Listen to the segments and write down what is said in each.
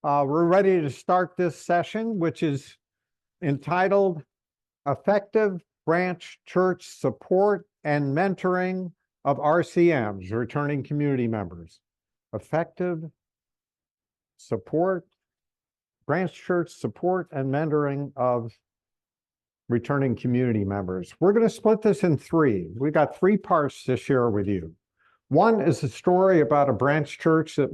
We're ready to start this session, which is entitled Effective Branch Church Support and Mentoring of RCMs, Returning Community Members. Effective Support, Branch Church Support and Mentoring of Returning Community Members. We're going to split this in three. We've got three parts to share with you. One is a story about a branch church that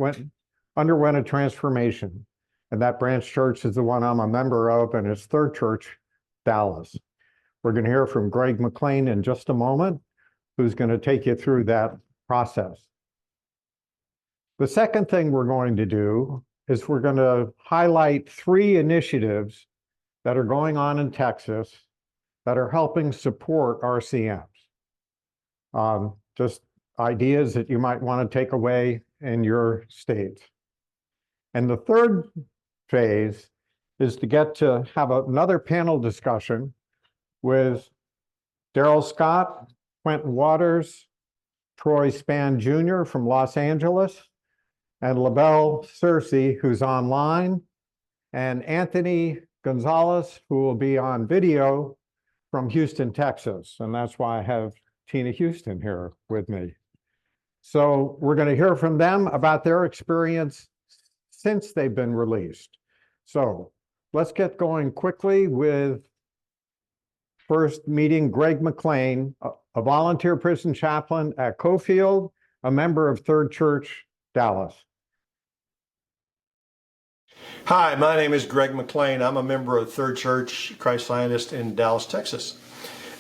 underwent a transformation. And that branch church is the one I'm a member of, and it's Third Church, Dallas. We're going to hear from Greg McLane in just a moment, who's going to take you through that process. The second thing we're going to do is we're going to highlight three initiatives that are going on in Texas that are helping support RCMs. Just ideas that you might want to take away in your states. And the third phase is to get to have another panel discussion with Darryl Scott, Quentin Waters, Troy Spann Jr. from Los Angeles, and LaVelle Searcy, who's online, and Anthony Gonzalez, who will be on video from Houston, Texas. And that's why I have Tina Houston here with me. So we're going to hear from them about their experience since they've been released. So let's get going quickly with first meeting Greg McLane, a volunteer prison chaplain at Cofield, a member of Third Church, Dallas. Hi, my name is Greg McLane. I'm a member of Third Church Christ Zionist in Dallas, Texas.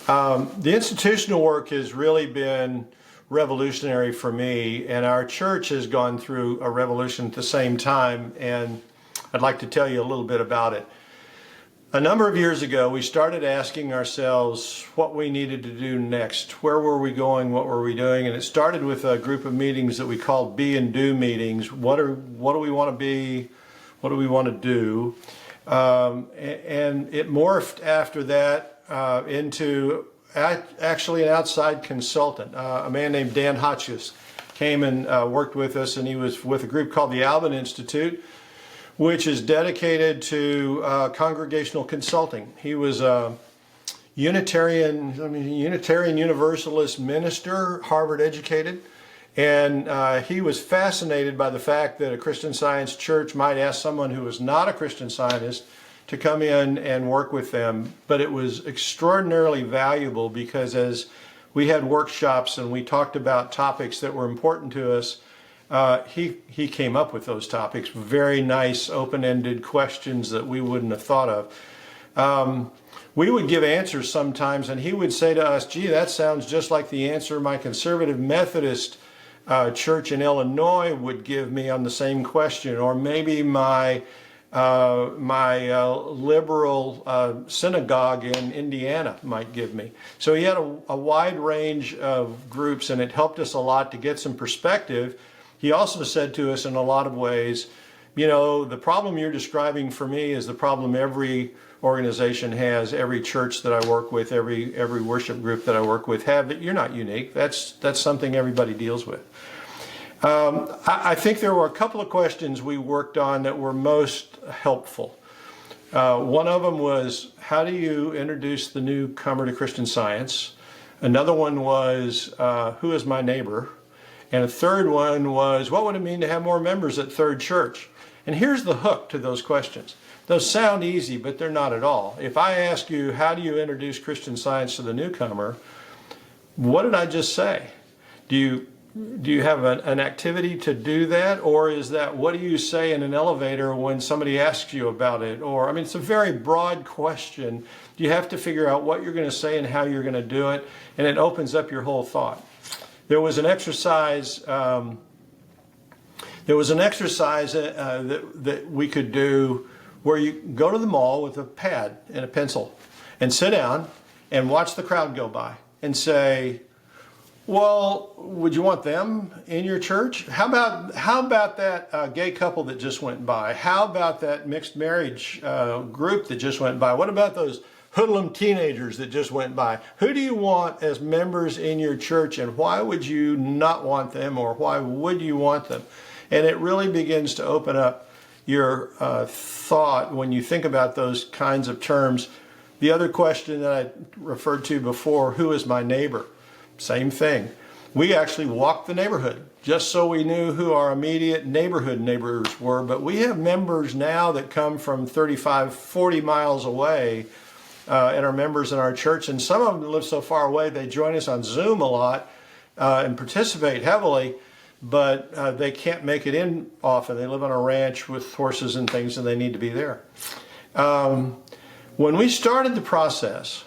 The institutional work has really been revolutionary for me, and our church has gone through a revolution at the same time, and I'd like to tell you a little bit about it. A number of years ago, we started asking ourselves what we needed to do next. Where were we going? What were we doing? And it started with a group of meetings that we called Be and Do meetings. What do we want to be? What do we want to do? And it morphed after that into actually an outside consultant. A man named Dan Hotchkiss came and worked with us, and he was with a group called the Alvin Institute, which is dedicated to congregational consulting. He was a Unitarian Universalist minister, Harvard educated, and he was fascinated by the fact that a Christian Science church might ask someone who was not a Christian Scientist to come in and work with them. But it was extraordinarily valuable because as we had workshops and we talked about topics that were important to us, he came up with those topics, very nice open-ended questions that we wouldn't have thought of. We would give answers sometimes and he would say to us, gee, that sounds just like the answer my conservative Methodist church in Illinois would give me on the same question, or maybe my liberal synagogue in Indiana might give me. So he had a wide range of groups, and it helped us a lot to get some perspective. He also said to us in a lot of ways, you know, the problem you're describing for me is the problem every organization has, every church that I work with, every worship group that I work with have. That you're not unique. That's something everybody deals with. I think there were a couple of questions we worked on that were most helpful. One of them was, how do you introduce the newcomer to Christian Science? Another one was, who is my neighbor? And a third one was, what would it mean to have more members at Third Church? And here's the hook to those questions. Those sound easy, but they're not at all. If I ask you, how do you introduce Christian Science to the newcomer? What did I just say? Do you have an activity to do that? Or is that, what do you say in an elevator when somebody asks you about it? Or, I mean, it's a very broad question. You have to figure out what you're going to say and how you're going to do it. And it opens up your whole thought. There was an exercise that we could do where you go to the mall with a pad and a pencil and sit down and watch the crowd go by and say, well, would you want them in your church? How about that gay couple that just went by? How about that mixed marriage group that just went by? What about those hoodlum teenagers that just went by? Who do you want as members in your church, and why would you not want them, or why would you want them? And it really begins to open up your thought when you think about those kinds of terms. The other question that I referred to before, who is my neighbor? Same thing. We actually walked the neighborhood just so we knew who our immediate neighborhood neighbors were. But we have members now that come from 35, 40 miles away and are members in our church. And some of them live so far away, they join us on Zoom a lot and participate heavily, but they can't make it in often. They live on a ranch with horses and things, and they need to be there. When we started the process,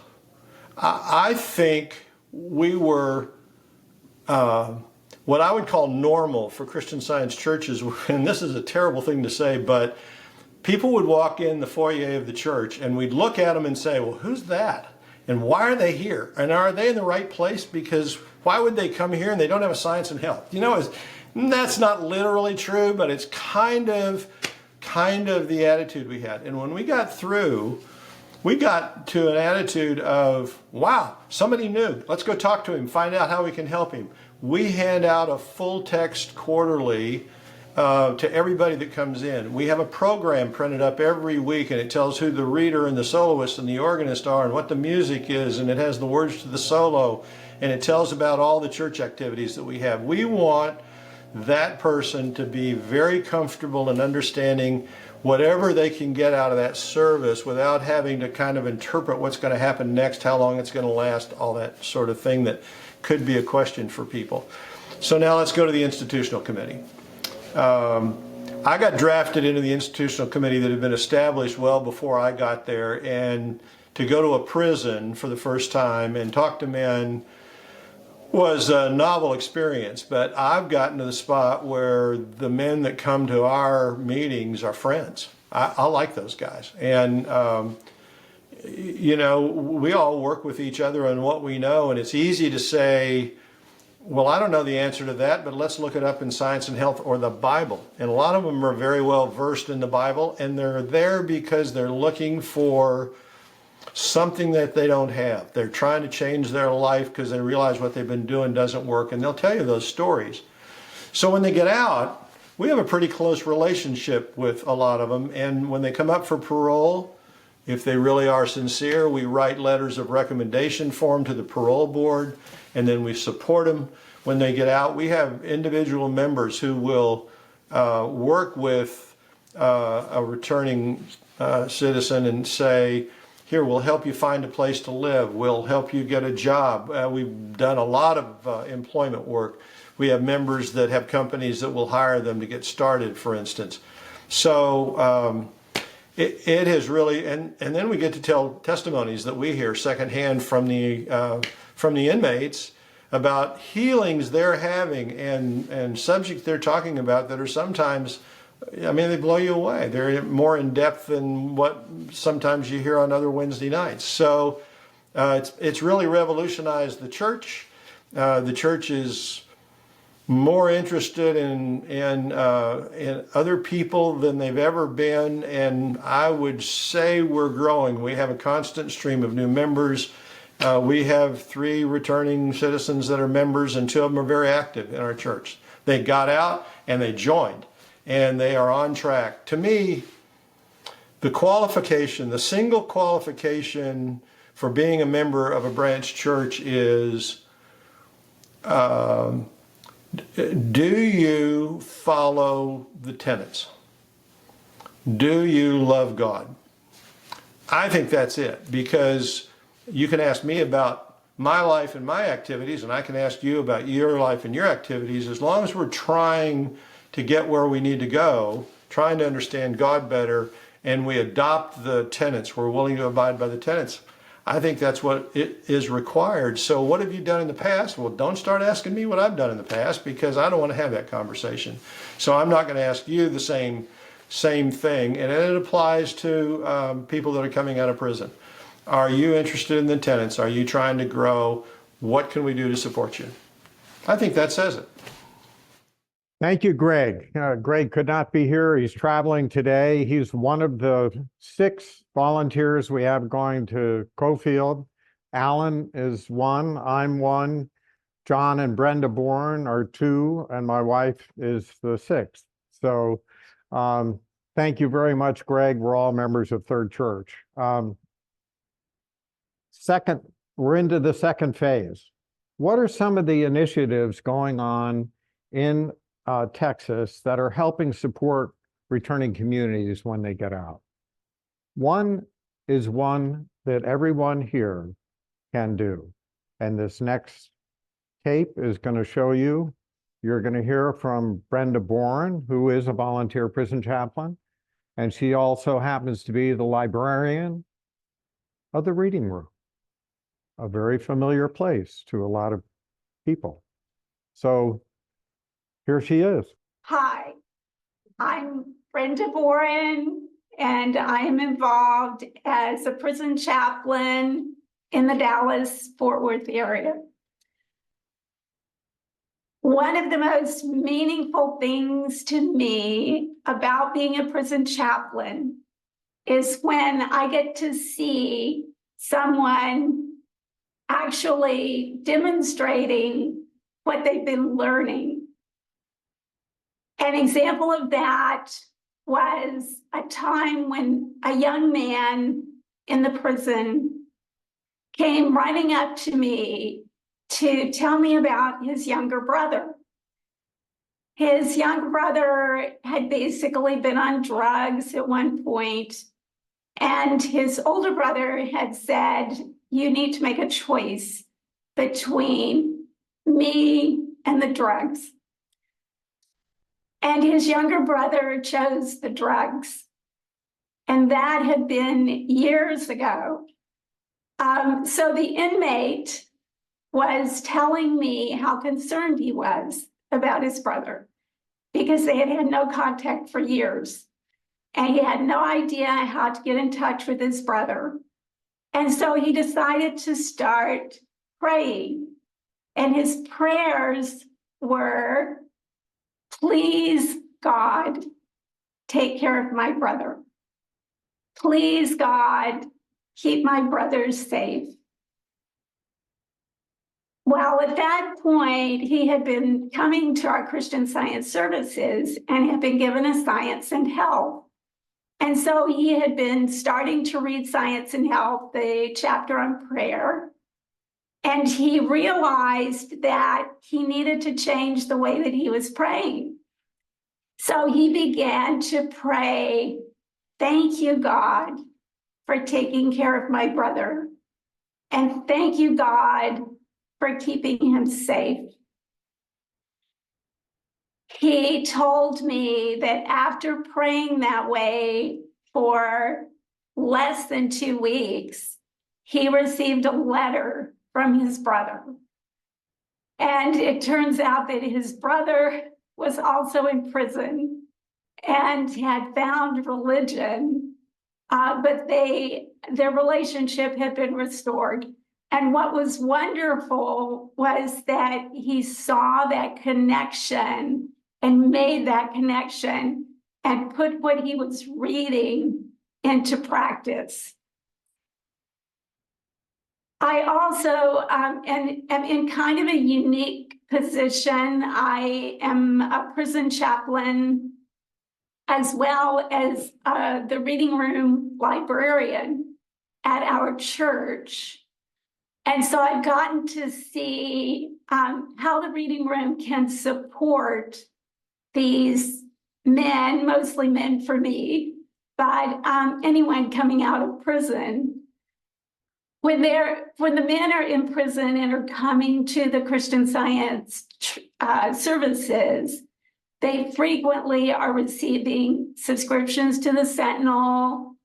I think we were what I would call normal for Christian Science churches, and this is a terrible thing to say, but people would walk in the foyer of the church and we'd look at them and say, well, who's that? And why are they here? And are they in the right place? Because why would they come here and they don't have a science and health? You know, that's not literally true, but it's kind of the attitude we had. And when we got through, we got to an attitude of, wow, somebody new. Let's go talk to him, find out how we can help him. We hand out a full text quarterly to everybody that comes in. We have a program printed up every week, and it tells who the reader and the soloist and the organist are and what the music is, and it has the words to the solo, and it tells about all the church activities that we have. We want that person to be very comfortable in understanding whatever they can get out of that service without having to kind of interpret what's going to happen next, how long it's going to last, all that sort of thing that could be a question for people. So now let's go to the institutional committee. I got drafted into the institutional committee that had been established well before I got there, and to go to a prison for the first time and talk to men was a novel experience. But I've gotten to the spot where the men that come to our meetings are friends. I like those guys. And, you know, we all work with each other on what we know, and it's easy to say, well, I don't know the answer to that, but let's look it up in Science and Health or the Bible. And a lot of them are very well versed in the Bible, and they're there because they're looking for something that they don't have. They're trying to change their life because they realize what they've been doing doesn't work, and they'll tell you those stories. So when they get out, we have a pretty close relationship with a lot of them, and when they come up for parole, if they really are sincere, we write letters of recommendation for them to the parole board, and then we support them when they get out. We have individual members who will work with a returning citizen and say, here, we'll help you find a place to live. We'll help you get a job. We've done a lot of employment work. We have members that have companies that will hire them to get started, for instance. So it has really, and then we get to tell testimonies that we hear secondhand from the inmates about healings they're having and subjects they're talking about that are sometimes, I mean, they blow you away. They're more in depth than what sometimes you hear on other Wednesday nights. So it's really revolutionized the church. The church is more interested in other people than they've ever been, and I would say we're growing. We have a constant stream of new members. We have 3 returning citizens that are members, and 2 of them are very active in our church. They got out and they joined, and they are on track. To me, the qualification, the single qualification for being a member of a branch church is, do you follow the tenets? Do you love God? I think that's it, because you can ask me about my life and my activities, and I can ask you about your life and your activities. As long as we're trying to get where we need to go, trying to understand God better, and we adopt the tenets, we're willing to abide by the tenets, I think that's what it is required. So what have you done in the past? Well, don't start asking me what I've done in the past, because I don't want to have that conversation. So I'm not going to ask you the same thing. And it applies to people that are coming out of prison. Are you interested in the tenets? Are you trying to grow? What can we do to support you? I think that says it. Thank you, Greg. Greg could not be here. He's traveling today. He's one of the 6 volunteers we have going to Cofield. Alan is one. I'm one. John and Brenda Borin are 2, and my wife is the 6th. So Thank you very much, Greg. We're all members of Third Church. We're into the second phase. What are some of the initiatives going on in Texas that are helping support returning communities when they get out? One is one that everyone here can do. And this next tape is going to show you. You're going to hear from Brenda Borin, who is a volunteer prison chaplain. And she also happens to be the librarian of the reading room, a very familiar place to a lot of people. So here she is. Hi, I'm Brenda Borin, and I am involved as a prison chaplain in the Dallas-Fort Worth area. One of the most meaningful things to me about being a prison chaplain is when I get to see someone actually demonstrating what they've been learning. An example of that was a time when a young man in the prison came running up to me to tell me about his younger brother. His younger brother had basically been on drugs at one point, and his older brother had said, "You need to make a choice between me and the drugs." And his younger brother chose the drugs. And that had been years ago. So the inmate was telling me how concerned he was about his brother because they had had no contact for years. And he had no idea how to get in touch with his brother. And so he decided to start praying. And his prayers were, "Please, God, take care of my brother. Please, God, keep my brother safe." Well, at that point, he had been coming to our Christian Science services and had been given a Science and Health. And so he had been starting to read Science and Health, the chapter on prayer. And he realized that he needed to change the way that he was praying. So he began to pray, "Thank you, God, for taking care of my brother. And thank you, God, for keeping him safe." He told me that after praying that way for less than 2 weeks, he received a letter from his brother. And it turns out that his brother was also in prison and had found religion, but their relationship had been restored. And what was wonderful was that he saw that connection and made that connection and put what he was reading into practice. I also am in kind of a unique position. I am a prison chaplain as well as the reading room librarian at our church. And so I've gotten to see how the reading room can support these men, mostly men for me, but anyone coming out of prison. When the men are in prison and are coming to the Christian Science services, they frequently are receiving subscriptions to the Sentinel,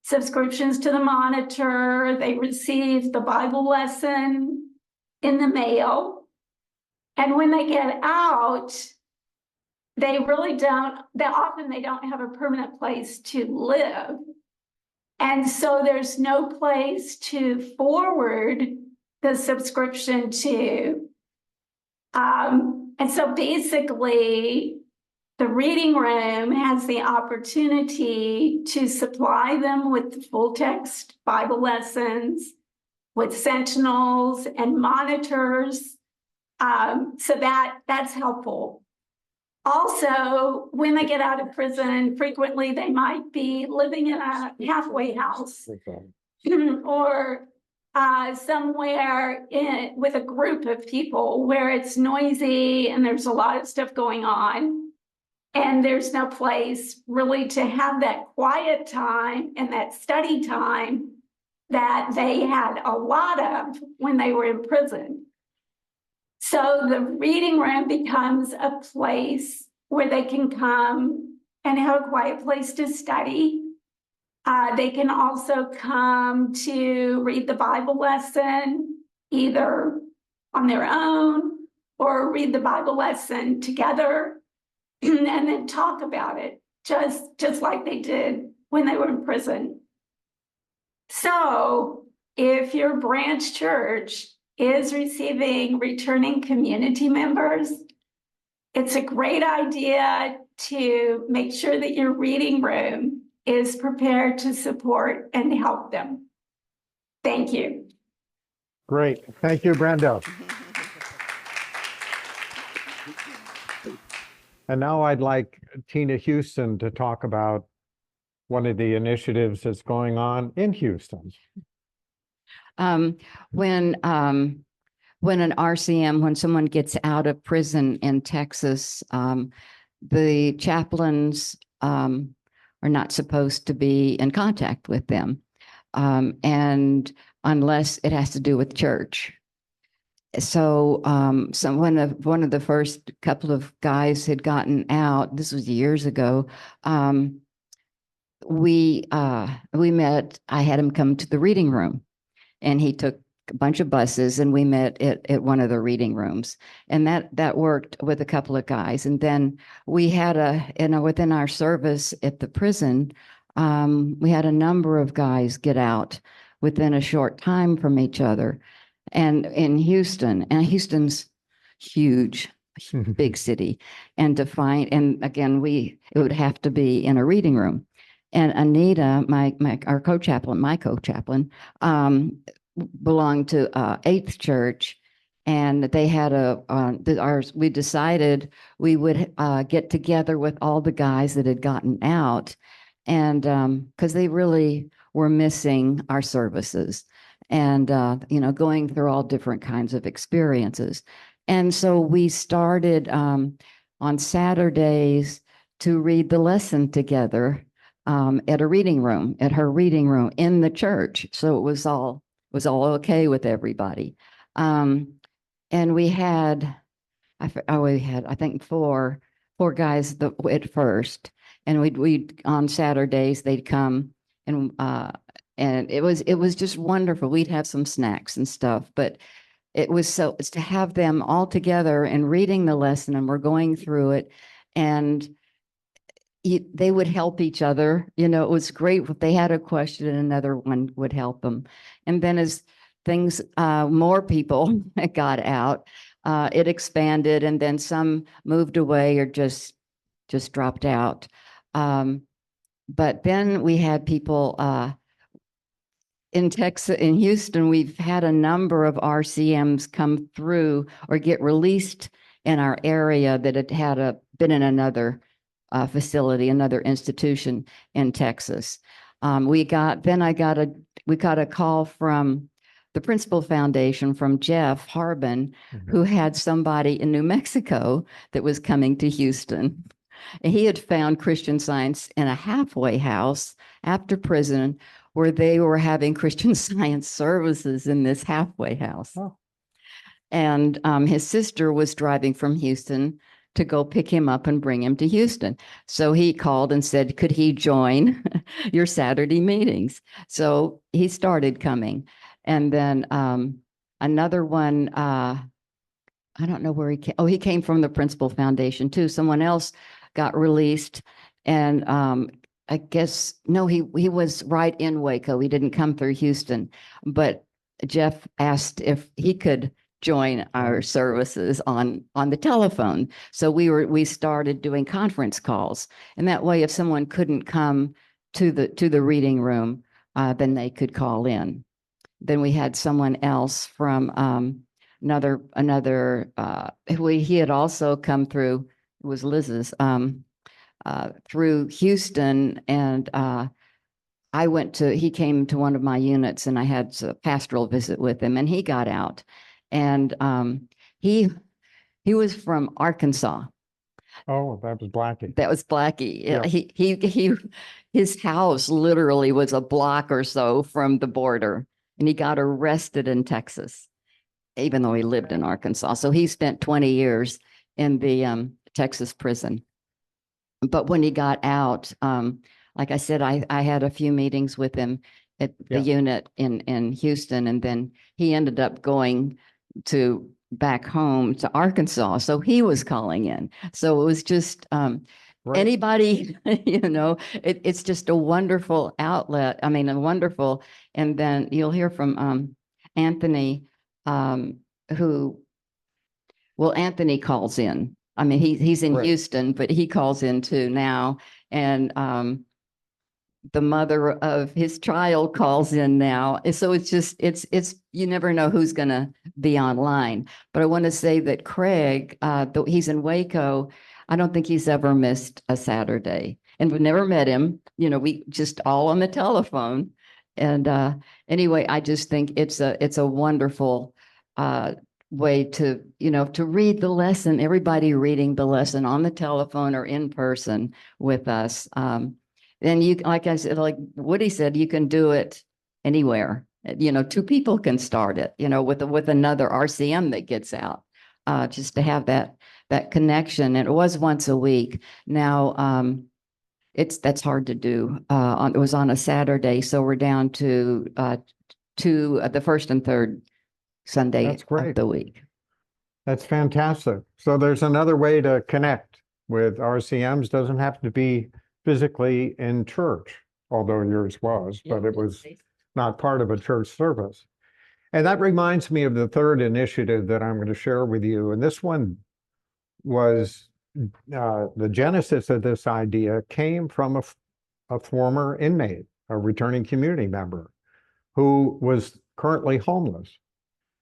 subscriptions to the Monitor. They receive the Bible lesson in the mail. And when they get out, they often don't have a permanent place to live. And so there's no place to forward the subscription to. And so basically, the reading room has the opportunity to supply them with full text Bible lessons, with sentinels and monitors. So that's helpful. Also, when they get out of prison, frequently they might be living in a halfway house or somewhere with a group of people where it's noisy and there's a lot of stuff going on. And there's no place really to have that quiet time and that study time that they had a lot of when they were in prison. So the reading room becomes a place where they can come and have a quiet place to study. They can also come to read the Bible lesson, either on their own or read the Bible lesson together and then talk about it, just like they did when they were in prison. So if your branch church is receiving returning community members, it's a great idea to make sure that your reading room is prepared to support and help them. Thank you. Great. Thank you, Brenda. And now I'd like Tina Huston to talk about one of the initiatives that's going on in Houston. When an RCM, when someone gets out of prison in Texas, the chaplains are not supposed to be in contact with them, and unless it has to do with church. So, one of the first couple of guys had gotten out. This was years ago. We met. I had him come to the reading room, and he took a bunch of buses, and we met at one of the reading rooms, and that worked with a couple of guys. And then we had within our service at the prison, we had a number of guys get out within a short time from each other. And in Houston, and Houston's huge, big city, and and again, it would have to be in a reading room. And Anita, our co-chaplain, my co-chaplain, belonged to Eighth Church, and they had we decided we would get together with all the guys that had gotten out, and because they really were missing our services, and going through all different kinds of experiences. And so we started on Saturdays to read the lesson together at her reading room in the church. So it was all okay with everybody. And we had, I think four guys at first, and we'd on Saturdays they'd come, and it was just wonderful. We'd have some snacks and stuff, but it's to have them all together and reading the lesson, and we're going through it, and they would help each other. It was great if they had a question and another one would help them. And then as things, more people got out, it expanded, and then some moved away or just dropped out. But then we had people in Texas, in Houston, we've had a number of RCMs come through or get released in our area that had been in another facility, another institution in Texas. We got a call from the Principal Foundation from Jeff Harbin, who had somebody in New Mexico that was coming to Houston. And he had found Christian Science in a halfway house after prison, where they were having Christian Science services in this halfway house. Oh. And his sister was driving from Houston to go pick him up and bring him to Houston. So he called and said, could he join your Saturday meetings? So he started coming. And then another one, I don't know where he came. Oh, he came from the Principal Foundation too. Someone else got released, and I guess, no, he was right in Waco. He didn't come through Houston, but Jeff asked if he could join our services on the telephone. So we started doing conference calls, and that way, if someone couldn't come to the reading room, then they could call in. Then we had someone else from he had also come through. was Liz's, through Huston, and he came to one of my units, and I had a pastoral visit with him, and he got out, and he was from Arkansas. Oh, that was Blackie. That was Blackie. Yeah. His house literally was a block or so from the border, and he got arrested in Texas, even though he lived in Arkansas. So he spent 20 years in the Texas prison. But when he got out, like I said, I had a few meetings with him at the unit in Huston, and then he ended up going back home to Arkansas. So he was calling in. So it was just Right. anybody, it's just a wonderful outlet. I mean, and then you'll hear from Anthony, Anthony calls in. I mean, he's in Right. Huston, but he calls in too now. And the mother of his child calls in now. And so it's you never know who's going to be online. But I want to say that Craig, though he's in Waco, I don't think he's ever missed a Saturday. And we've never met him. We just all on the telephone. And anyway, I just think it's a wonderful way to read the lesson, everybody reading the lesson on the telephone or in person with us. And you, like I said, like Woody said, you can do it anywhere. Two people can start it, with another RCM that gets out, just to have that connection. And it was once a week. Now, that's hard to do. It was on a Saturday, so we're down to the first and third Sunday of the week. That's fantastic. So there's another way to connect with RCMs. Doesn't have to be physically in church, although yours was, but it was not part of a church service. And that reminds me of the third initiative that I'm going to share with you. And this one was the genesis of this idea came from a former inmate, a returning community member who was currently homeless.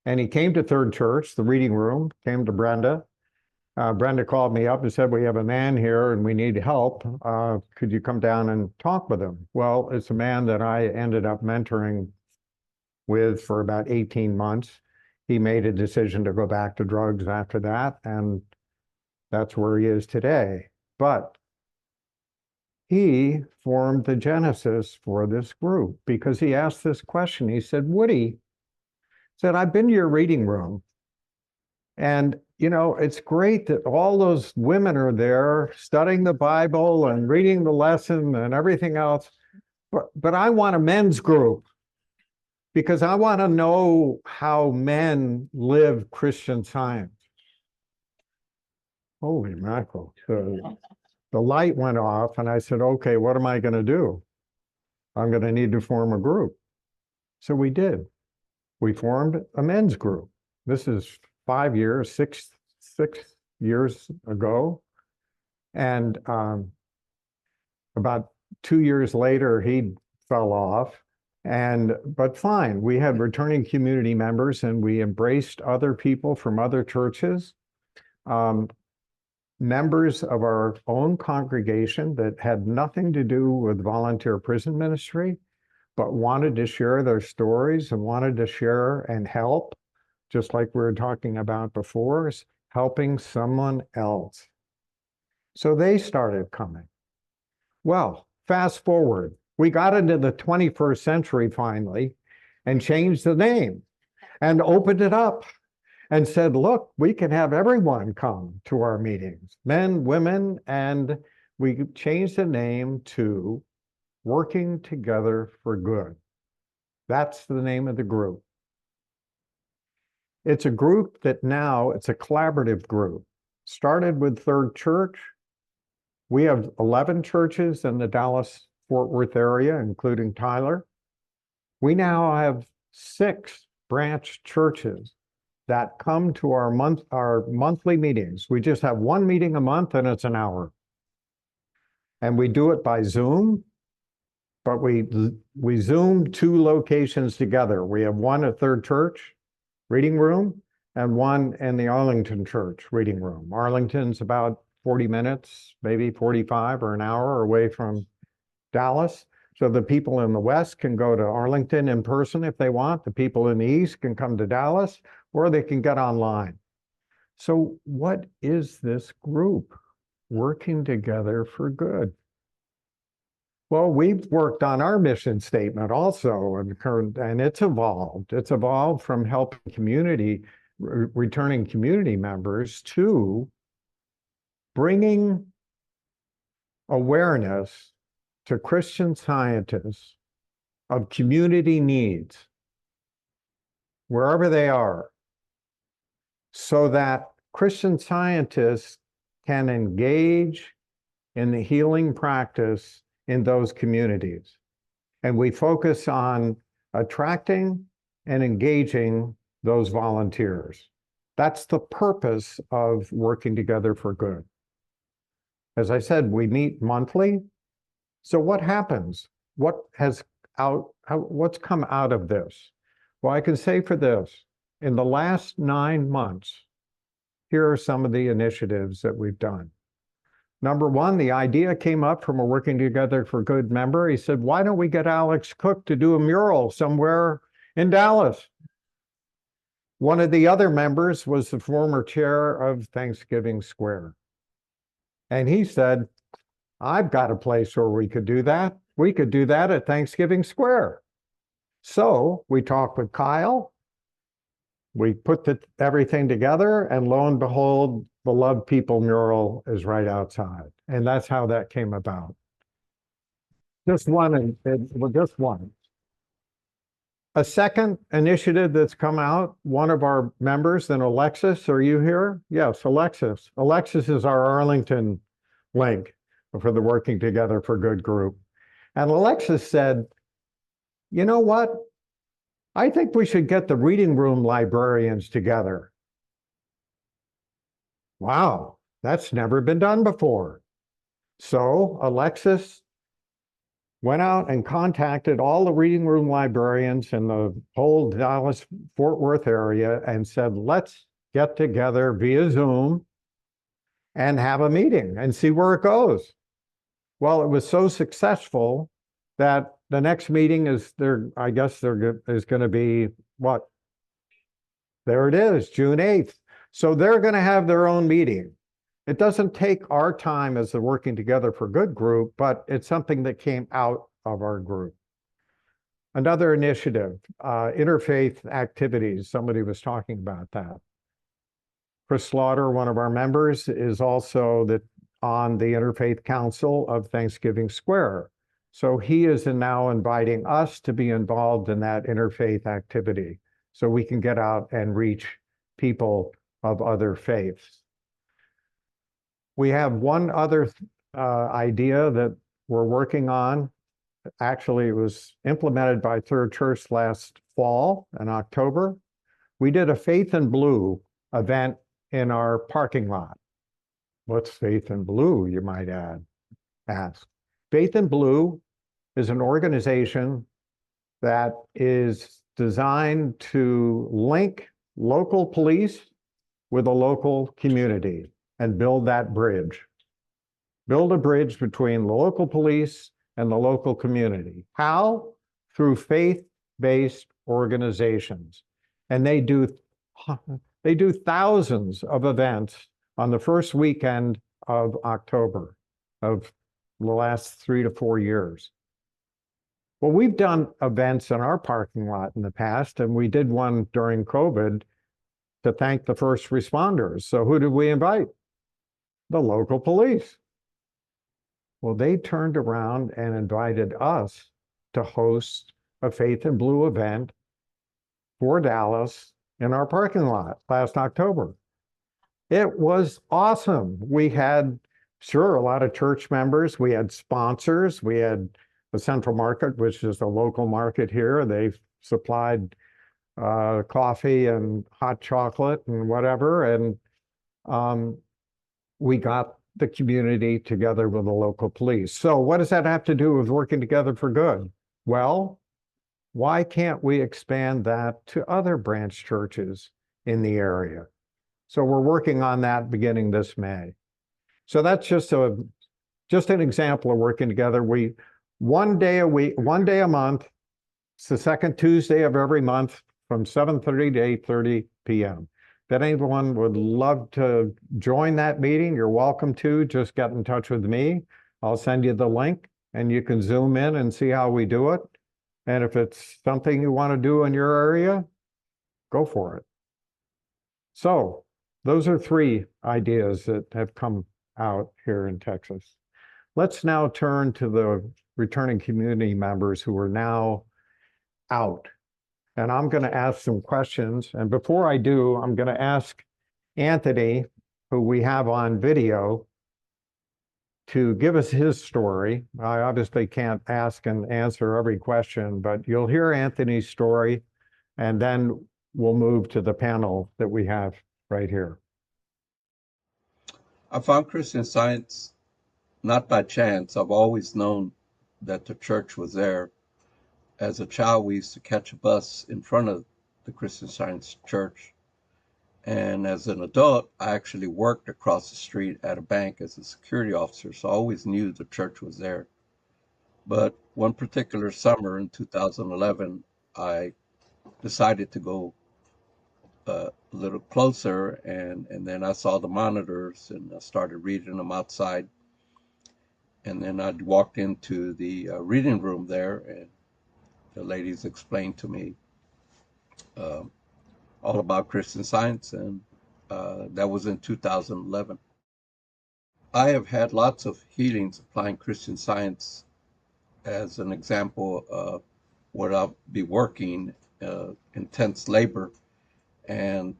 And he came to Third Church, the reading room, came to Brenda. Brenda called me up and said, we have a man here and we need help. Could you come down and talk with him? Well, it's a man that I ended up mentoring with for about 18 months. He made a decision to go back to drugs after that, and that's where he is today. But he formed the genesis for this group because he asked this question. He said, Woody, I've been to your reading room, and it's great that all those women are there studying the Bible and reading the lesson and everything else, but I want a men's group because I want to know how men live Christian Science. Holy mackerel. The light went off and I said, okay, what am I going to do? I'm going to need to form a group. So we did. We formed a men's group. This is 6 years ago. And about 2 years later, he fell off. But fine, we had returning community members and we embraced other people from other churches, members of our own congregation that had nothing to do with volunteer prison ministry, but wanted to share their stories and wanted to share and help, just like we were talking about before, helping someone else. So they started coming. Well, fast forward, we got into the 21st century finally and changed the name and opened it up and said, look, we can have everyone come to our meetings, men, women, and we changed the name to Working Together for Good. That's the name of the group. It's a group that now, it's a collaborative group. Started with Third Church. We have 11 churches in the Dallas-Fort Worth area, including Tyler. We now have 6 branch churches that come to our monthly meetings. We just have one meeting a month and it's an hour. And we do it by Zoom. But we Zoom 2 locations together. We have one at Third Church reading room and one in the Arlington Church reading room. Arlington's about 40 minutes, maybe 45 or an hour away from Dallas. So the people in the West can go to Arlington in person if they want. The people in the East can come to Dallas, or they can get online. So what is this group working together for good? Well, we've worked on our mission statement also, and it's evolved. It's evolved from helping returning community members to bringing awareness to Christian Scientists of community needs, wherever they are, so that Christian Scientists can engage in the healing practice in those communities. And we focus on attracting and engaging those volunteers. That's the purpose of working together for good. As I said, we meet monthly. So what happens? What's come out of this? Well, I can say for this, in the last 9 months, here are some of the initiatives that we've done. Number one, the idea came up from a Working Together for Good member. He said, why don't we get Alex Cook to do a mural somewhere in Dallas? One of the other members was the former chair of Thanksgiving Square. And he said, I've got a place where we could do that. We could do that at Thanksgiving Square. So we talked with Kyle. We put everything together, and lo and behold, the Love People mural is right outside. And that's how that came about. Just one. A second initiative that's come out, one of our members, then Alexis, are you here? Yes, Alexis. Alexis is our Arlington link for the Working Together for Good group. And Alexis said, you know what? I think we should get the reading room librarians together. Wow, that's never been done before. So Alexis went out and contacted all the reading room librarians in the whole Dallas-Fort Worth area and said, let's get together via Zoom and have a meeting and see where it goes. Well, it was so successful that the next meeting is there, I guess there is going to be what? There it is, June 8th. So they're going to have their own meeting. It doesn't take our time as the Working Together for Good group, but it's something that came out of our group. Another initiative, interfaith activities. Somebody was talking about that. Chris Slaughter, one of our members, is also on the Interfaith Council of Thanksgiving Square. So he is now inviting us to be involved in that interfaith activity so we can get out and reach people of other faiths. We have one other idea that we're working on. Actually, it was implemented by Third Church last fall in October. We did a Faith in Blue event in our parking lot. What's Faith in Blue, you might ask? Faith in Blue is an organization that is designed to link local police with a local community and build that bridge. Build a bridge between the local police and the local community. How? Through faith-based organizations. And they do thousands of events on the first weekend of October of the last 3 to 4 years. Well, we've done events in our parking lot in the past, and we did one during COVID to thank the first responders. So who did we invite? The local police. Well, they turned around and invited us to host a Faith in Blue event for Dallas in our parking lot last October. It was awesome. We had, sure, a lot of church members. We had sponsors. We had the Central Market, which is a local market here. They supplied coffee and hot chocolate and whatever. And we got the community together with the local police. So what does that have to do with Working Together for Good? Well, why can't we expand that to other branch churches in the area? So we're working on that beginning this May. So that's just an example of working together. We, one day a week, one day a month, it's the second Tuesday of every month from 7:30 to 8:30 p.m. If anyone would love to join that meeting, you're welcome to. Just get in touch with me. I'll send you the link and you can zoom in and see how we do it. And if it's something you want to do in your area, go for it. So those are 3 ideas that have come out here in Texas. Let's now turn to the returning community members who are now out. And I'm going to ask some questions. And before I do, I'm going to ask Anthony, who we have on video, to give us his story. I obviously can't ask and answer every question, but you'll hear Anthony's story, and then we'll move to the panel that we have right here. I found Christian Science not by chance. I've always known that the church was there. As a child, we used to catch a bus in front of the Christian Science church. And as an adult, I actually worked across the street at a bank as a security officer, so I always knew the church was there. But one particular summer in 2011, I decided to go a little closer, and then I saw the monitors and I started reading them outside. And then I walked into the reading room there, and the ladies explained to me all about Christian Science, and that was in 2011. I have had lots of healings applying Christian Science. As an example, where I'll be working intense labor and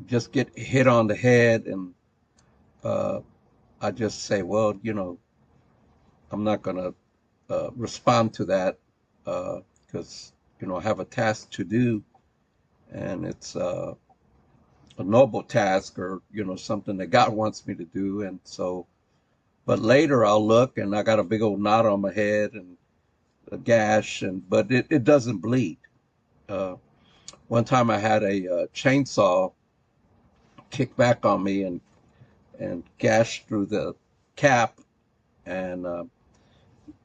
just get hit on the head, and I just say, well, I'm not going to respond to that because, I have a task to do, and it's a noble task, or, something that God wants me to do. And so, but later I'll look and I got a big old knot on my head and a gash, but it doesn't bleed. One time I had a chainsaw kick back on me and gash through the cap, and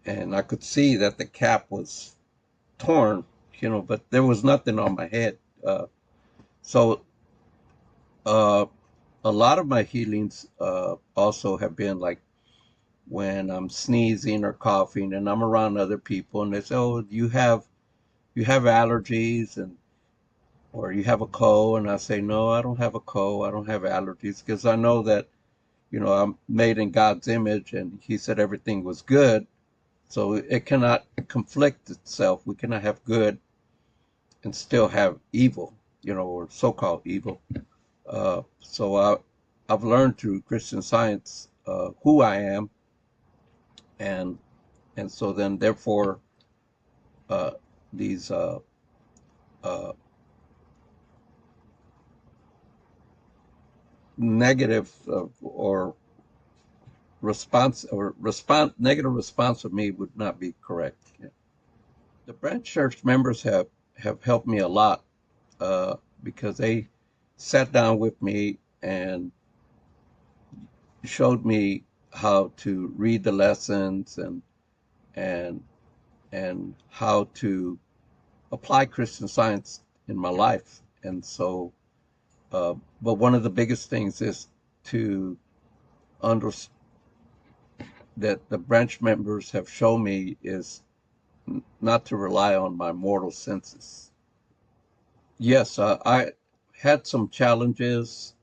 I could see that the cap was torn, but there was nothing on my head. So a lot of my healings also have been like when I'm sneezing or coughing and I'm around other people and they say, oh, you have allergies, or you have a cold, and I say, no, I don't have a cold, I don't have allergies, because I know that, I'm made in God's image, and he said everything was good. So it cannot conflict itself. We cannot have good and still have evil, or so-called evil. So I've learned through Christian Science who I am, and so then therefore these negative or negative response of me would not be correct. Yeah. The branch church members have helped me a lot because they sat down with me and showed me how to read the lessons and how to apply Christian Science in my life. And so, but one of the biggest things is to understand that the branch members have shown me is not to rely on my mortal senses. Yes, I had some challenges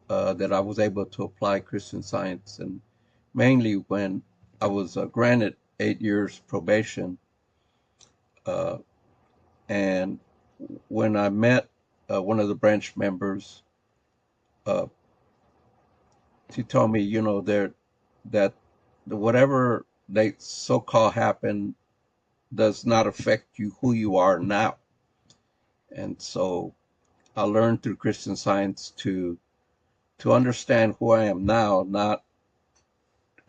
that I was able to apply Christian Science, and mainly when I was granted 8 years probation, and when I met one of the branch members, she told me, that whatever they so-called happened does not affect you who you are now. And so I learned through Christian Science to understand who I am now, not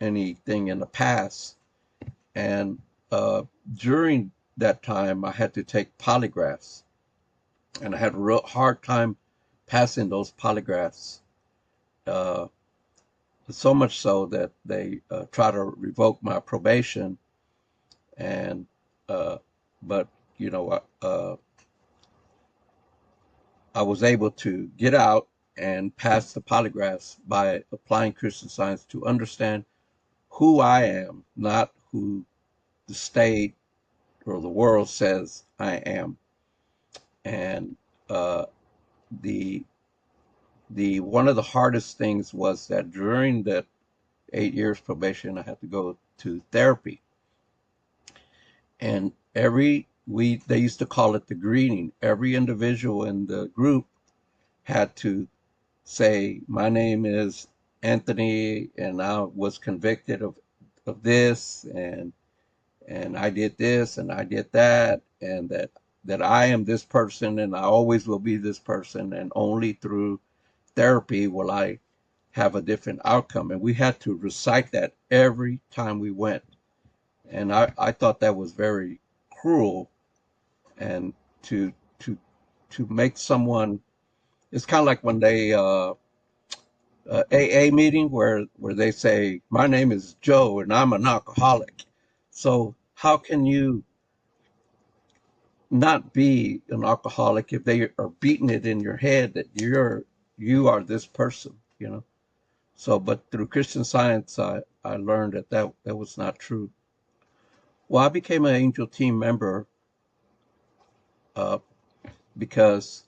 anything in the past. And during that time, I had to take polygraphs, and I had a real hard time passing those polygraphs. so much so that they try to revoke my probation. And but you know, I was able to get out and pass the polygraphs by applying Christian Science to understand who I am, not who the state or the world says I am. And the one of the hardest things was that during that 8 years probation, I had to go to therapy. And they used to call it the greeting. Every individual in the group had to say, my name is Anthony, and I was convicted of this, and I did this, and I did that, and that I am this person, and I always will be this person, and only through therapy will I have a different outcome. And we had to recite that every time we went. And I thought that was very cruel, and to make someone, it's kind of like when they AA meeting where they say, my name is Joe and I'm an alcoholic. So how can you not be an alcoholic if they are beating it in your head that you are this person, you know? So, but through Christian Science, I learned that was not true. Well, I became an Angel Team member because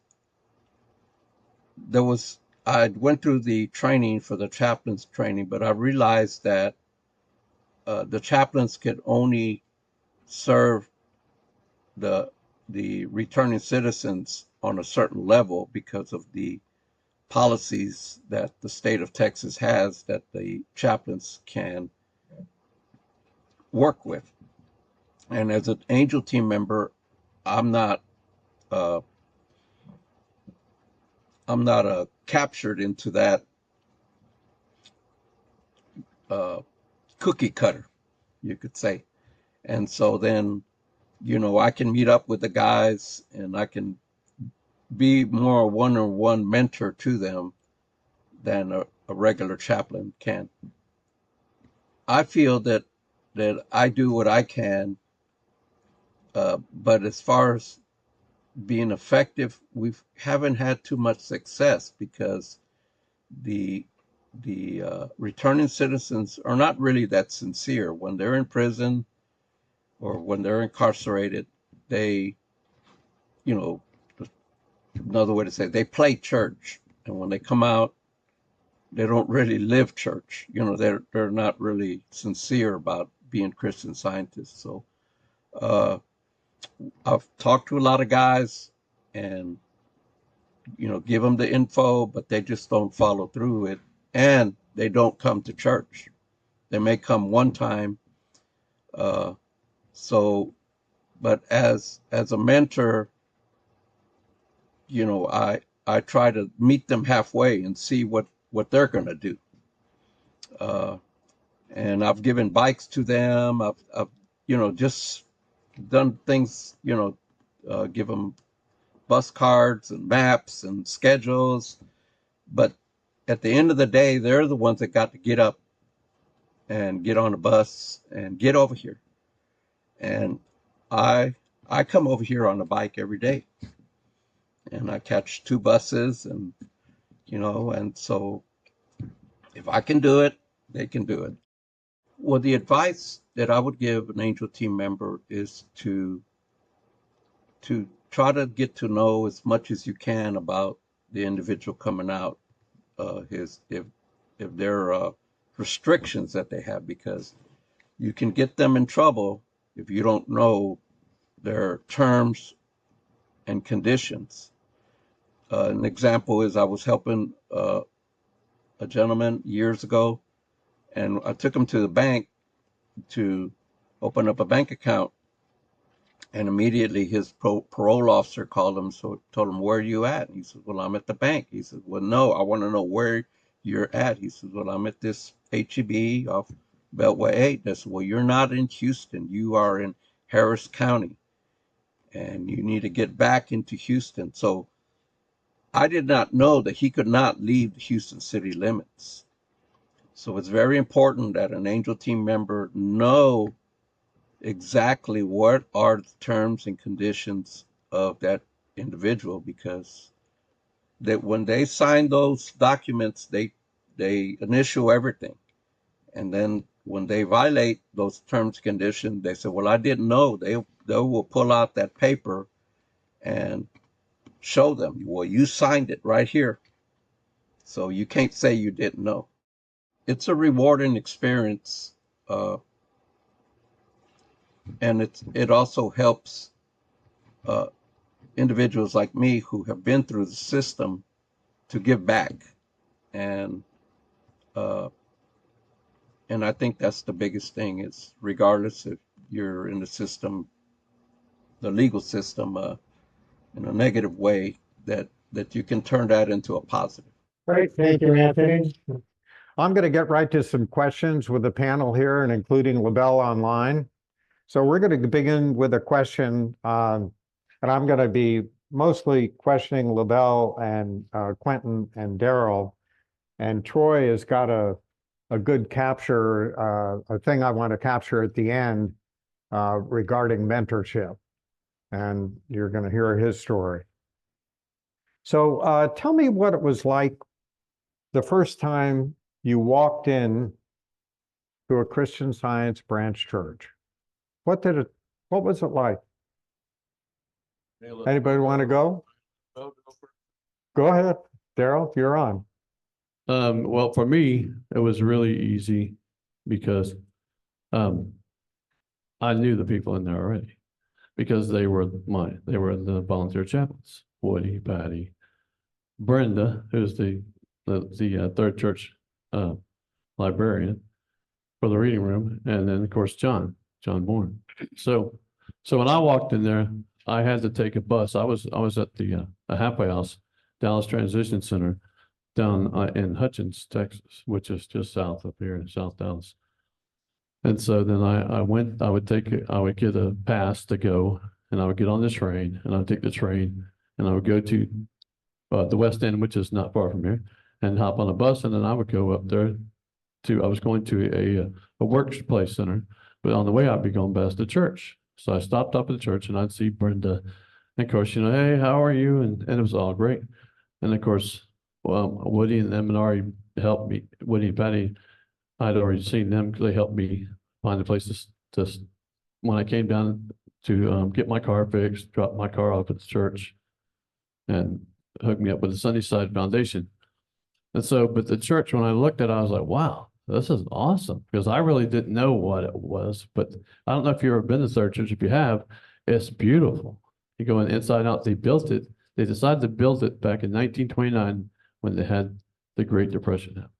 I went through the training for the chaplains training, but I realized that the chaplains could only serve the returning citizens on a certain level because of the policies that the state of Texas has that the chaplains can work with. And as an Angel Team member, I'm not captured into that cookie cutter, you could say. And so then, you know, I can meet up with the guys and I can be more one-on-one mentor to them than a regular chaplain can. I feel that I do what I can, but as far as being effective, we haven't had too much success because the returning citizens are not really that sincere. When they're in prison or when they're incarcerated, they, you know, another way to say it, they play church, and when they come out, they don't really live church. You know, they're not really sincere about being Christian Scientists. So I've talked to a lot of guys, and you know, give them the info, but they just don't follow through it, and they don't come to church. They may come one time. So, but as a mentor, you know, I try to meet them halfway and see what they're going to do. And I've given bikes to them. I've you know, just done things, you know, give them bus cards and maps and schedules. But at the end of the day, they're the ones that got to get up and get on a bus and get over here. And I come over here on a bike every day, and I catch 2 buses, and you know, and so if I can do it, they can do it. Well, the advice that I would give an Angel Team member is to try to get to know as much as you can about the individual coming out, if there are restrictions that they have, because you can get them in trouble if you don't know their terms and conditions. An example is I was helping a gentleman years ago, and I took him to the bank to open up a bank account. And immediately his parole officer called him, so told him, where are you at? And he said, well, I'm at the bank. He said, well, no, I want to know where you're at. He said, well, I'm at this HEB off Beltway 8. I said, well, you're not in Houston. You are in Harris County, and you need to get back into Houston. So I did not know that he could not leave the Houston city limits. So it's very important that an Angel team member know exactly what are the terms and conditions of that individual, because that when they sign those documents, they initial everything. And then when they violate those terms and conditions, they say, well, I didn't know. They will pull out that paper and show them, well, you signed it right here. So you can't say you didn't know. It's a rewarding experience. And it also helps uh, individuals like me who have been through the system to give back. And uh, and I think that's the biggest thing, is regardless if you're in the system, the legal system, in a negative way, that you can turn that into a positive. Great, thank you, Anthony. I'm going to get right to some questions with the panel here and including LaVelle online. So we're going to begin with a question, and I'm going to be mostly questioning LaVelle and Quentin and Darryl. And Troy has got a good capture, a thing I want to capture at the end regarding mentorship. And you're going to hear his story. So tell me what it was like the first time you walked in to a Christian Science branch church. What was it like? Anybody want to go? Go ahead, Darryl, you're on. Well, for me, it was really easy because I knew the people in there already, because they were the volunteer chaplains. Woody, Patty, Brenda, who's the third church librarian for the reading room, and then of course John Borin. So when I walked in there, I had to take a bus. I was at the a halfway house, Dallas Transition Center, down in Hutchins, Texas, which is just south up here in South Dallas. And so then I would get a pass to go, and I would get on the train, and I would take the train, and I would go to the West End, which is not far from here, and hop on a bus, and then I would go up there I was going to a workplace center, but on the way I'd be going past the church. So I stopped up at the church, and I'd see Brenda, and of course, hey, how are you? And it was all great. And of course, Woody and them had already helped me. Woody and Patty, I'd already seen them because they helped me find a place to when I came down to get my car fixed, drop my car off at the church, and hook me up with the Sunnyside Foundation. And so, but the church, when I looked at it, I was like, wow, this is awesome, because I really didn't know what it was. But I don't know if you've ever been to Third Church. If you have, it's beautiful. You go inside out. They built it. They decided to build it back in 1929 when they had the Great Depression happen.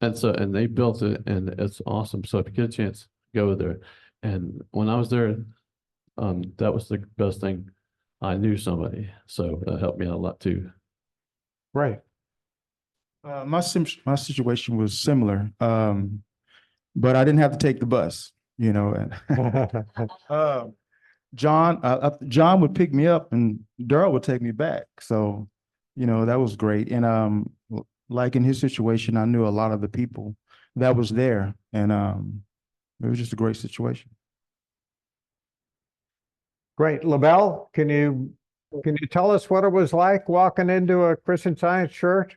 And so, and they built it, and it's awesome. So if you get a chance, go there. And when I was there, that was the best thing. I knew somebody, so that helped me out a lot too. Right. My situation was similar, but I didn't have to take the bus, and John would pick me up, and Darryl would take me back. So, that was great. And like in his situation, I knew a lot of the people that was there, and it was just a great situation. Great. LaVelle, can you tell us what it was like walking into a Christian Science church?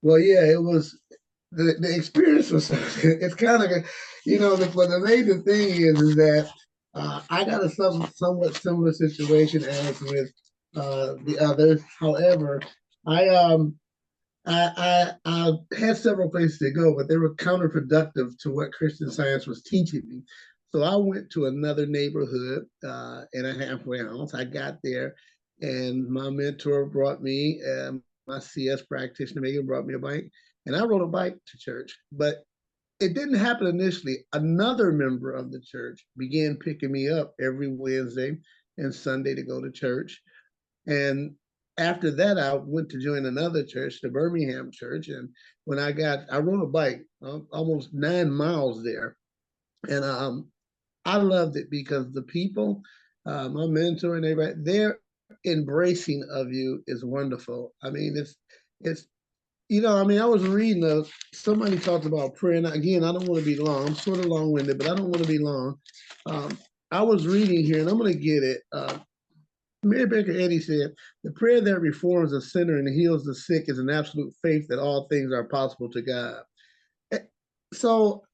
Well, yeah, it was the experience was. It's kind of, the amazing thing is that I got a somewhat similar situation as with the others. However, I had several places to go, but they were counterproductive to what Christian Science was teaching me. So I went to another neighborhood in a halfway house. I got there, and my mentor brought me. My CS practitioner, Meagan, brought me a bike, and I rode a bike to church. But it didn't happen initially. Another member of the church began picking me up every Wednesday and Sunday to go to church. And after that, I went to join another church, the Birmingham church. And when I rode a bike almost 9 miles there. And I loved it because the people, my mentor and everybody, they're embracing of you is wonderful. I mean, I mean, I was reading somebody talked about prayer, and again, I don't want to be long. I'm sort of long-winded, but I don't want to be long. I was reading here, and I'm going to get it. Mary Baker Eddy said, "The prayer that reforms the sinner and heals the sick is an absolute faith that all things are possible to God." So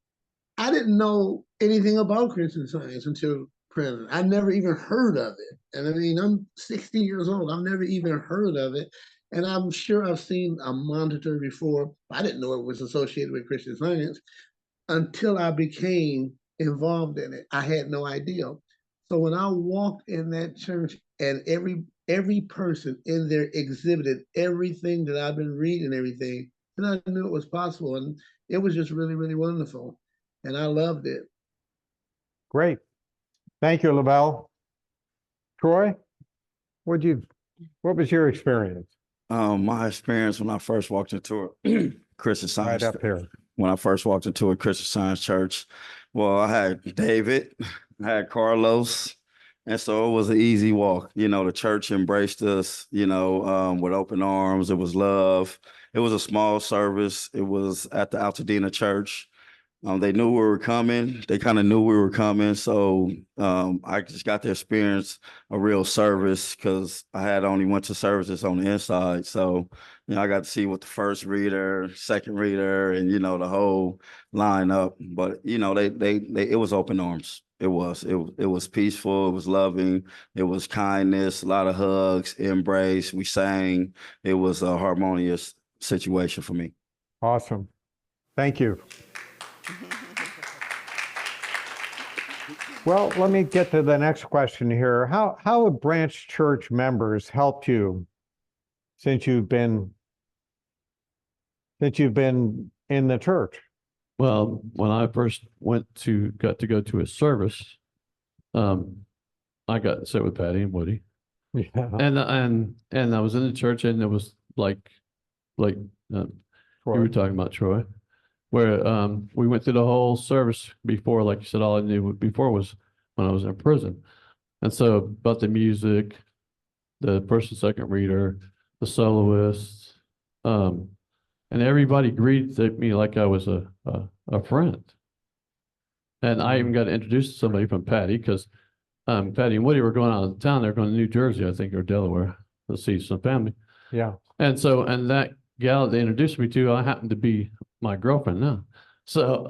I didn't know anything about Christian Science until present. I never even heard of it. And I mean, I'm 60 years old. I've never even heard of it. And I'm sure I've seen a monitor before. I didn't know it was associated with Christian Science until I became involved in it. I had no idea. So when I walked in that church and every person in there exhibited everything that I've been reading, everything, and I knew it was possible. And it was just really, really wonderful. And I loved it. Great. Thank you, LaVelle. Troy, what was your experience? My experience when I first walked into a Christian Right Science, up here. when I first walked into a Christian Science church, well, I had David, I had Carlos, and so it was an easy walk. The church embraced us, with open arms. It was love. It was a small service. It was at the Altadena Church. They knew we were coming. They kind of knew we were coming. So I just got to experience a real service because I had only went to services on the inside. So, I got to see what the first reader, second reader, and, the whole lineup. But, it was open arms. It was peaceful. It was loving. It was kindness, a lot of hugs, embrace. We sang. It was a harmonious situation for me. Awesome. Thank you. Well, let me get to the next question here. How have branch church members helped you since you've been in the church? Well, when I first got to go to a service, I got to sit with Patty and Woody, Yeah. and I was in the church, and it was like you were talking about, Troy, where we went through the whole service before, like you said, all I knew before was when I was in prison. And so about the music, the first and second reader, the soloists, and everybody greeted me like I was a friend. And I even got introduced to somebody from Patty because Patty and Woody were going out of town. They're going to New Jersey, I think, or Delaware to see some family. Yeah. And that gal they introduced me to, I happened to be my girlfriend now. So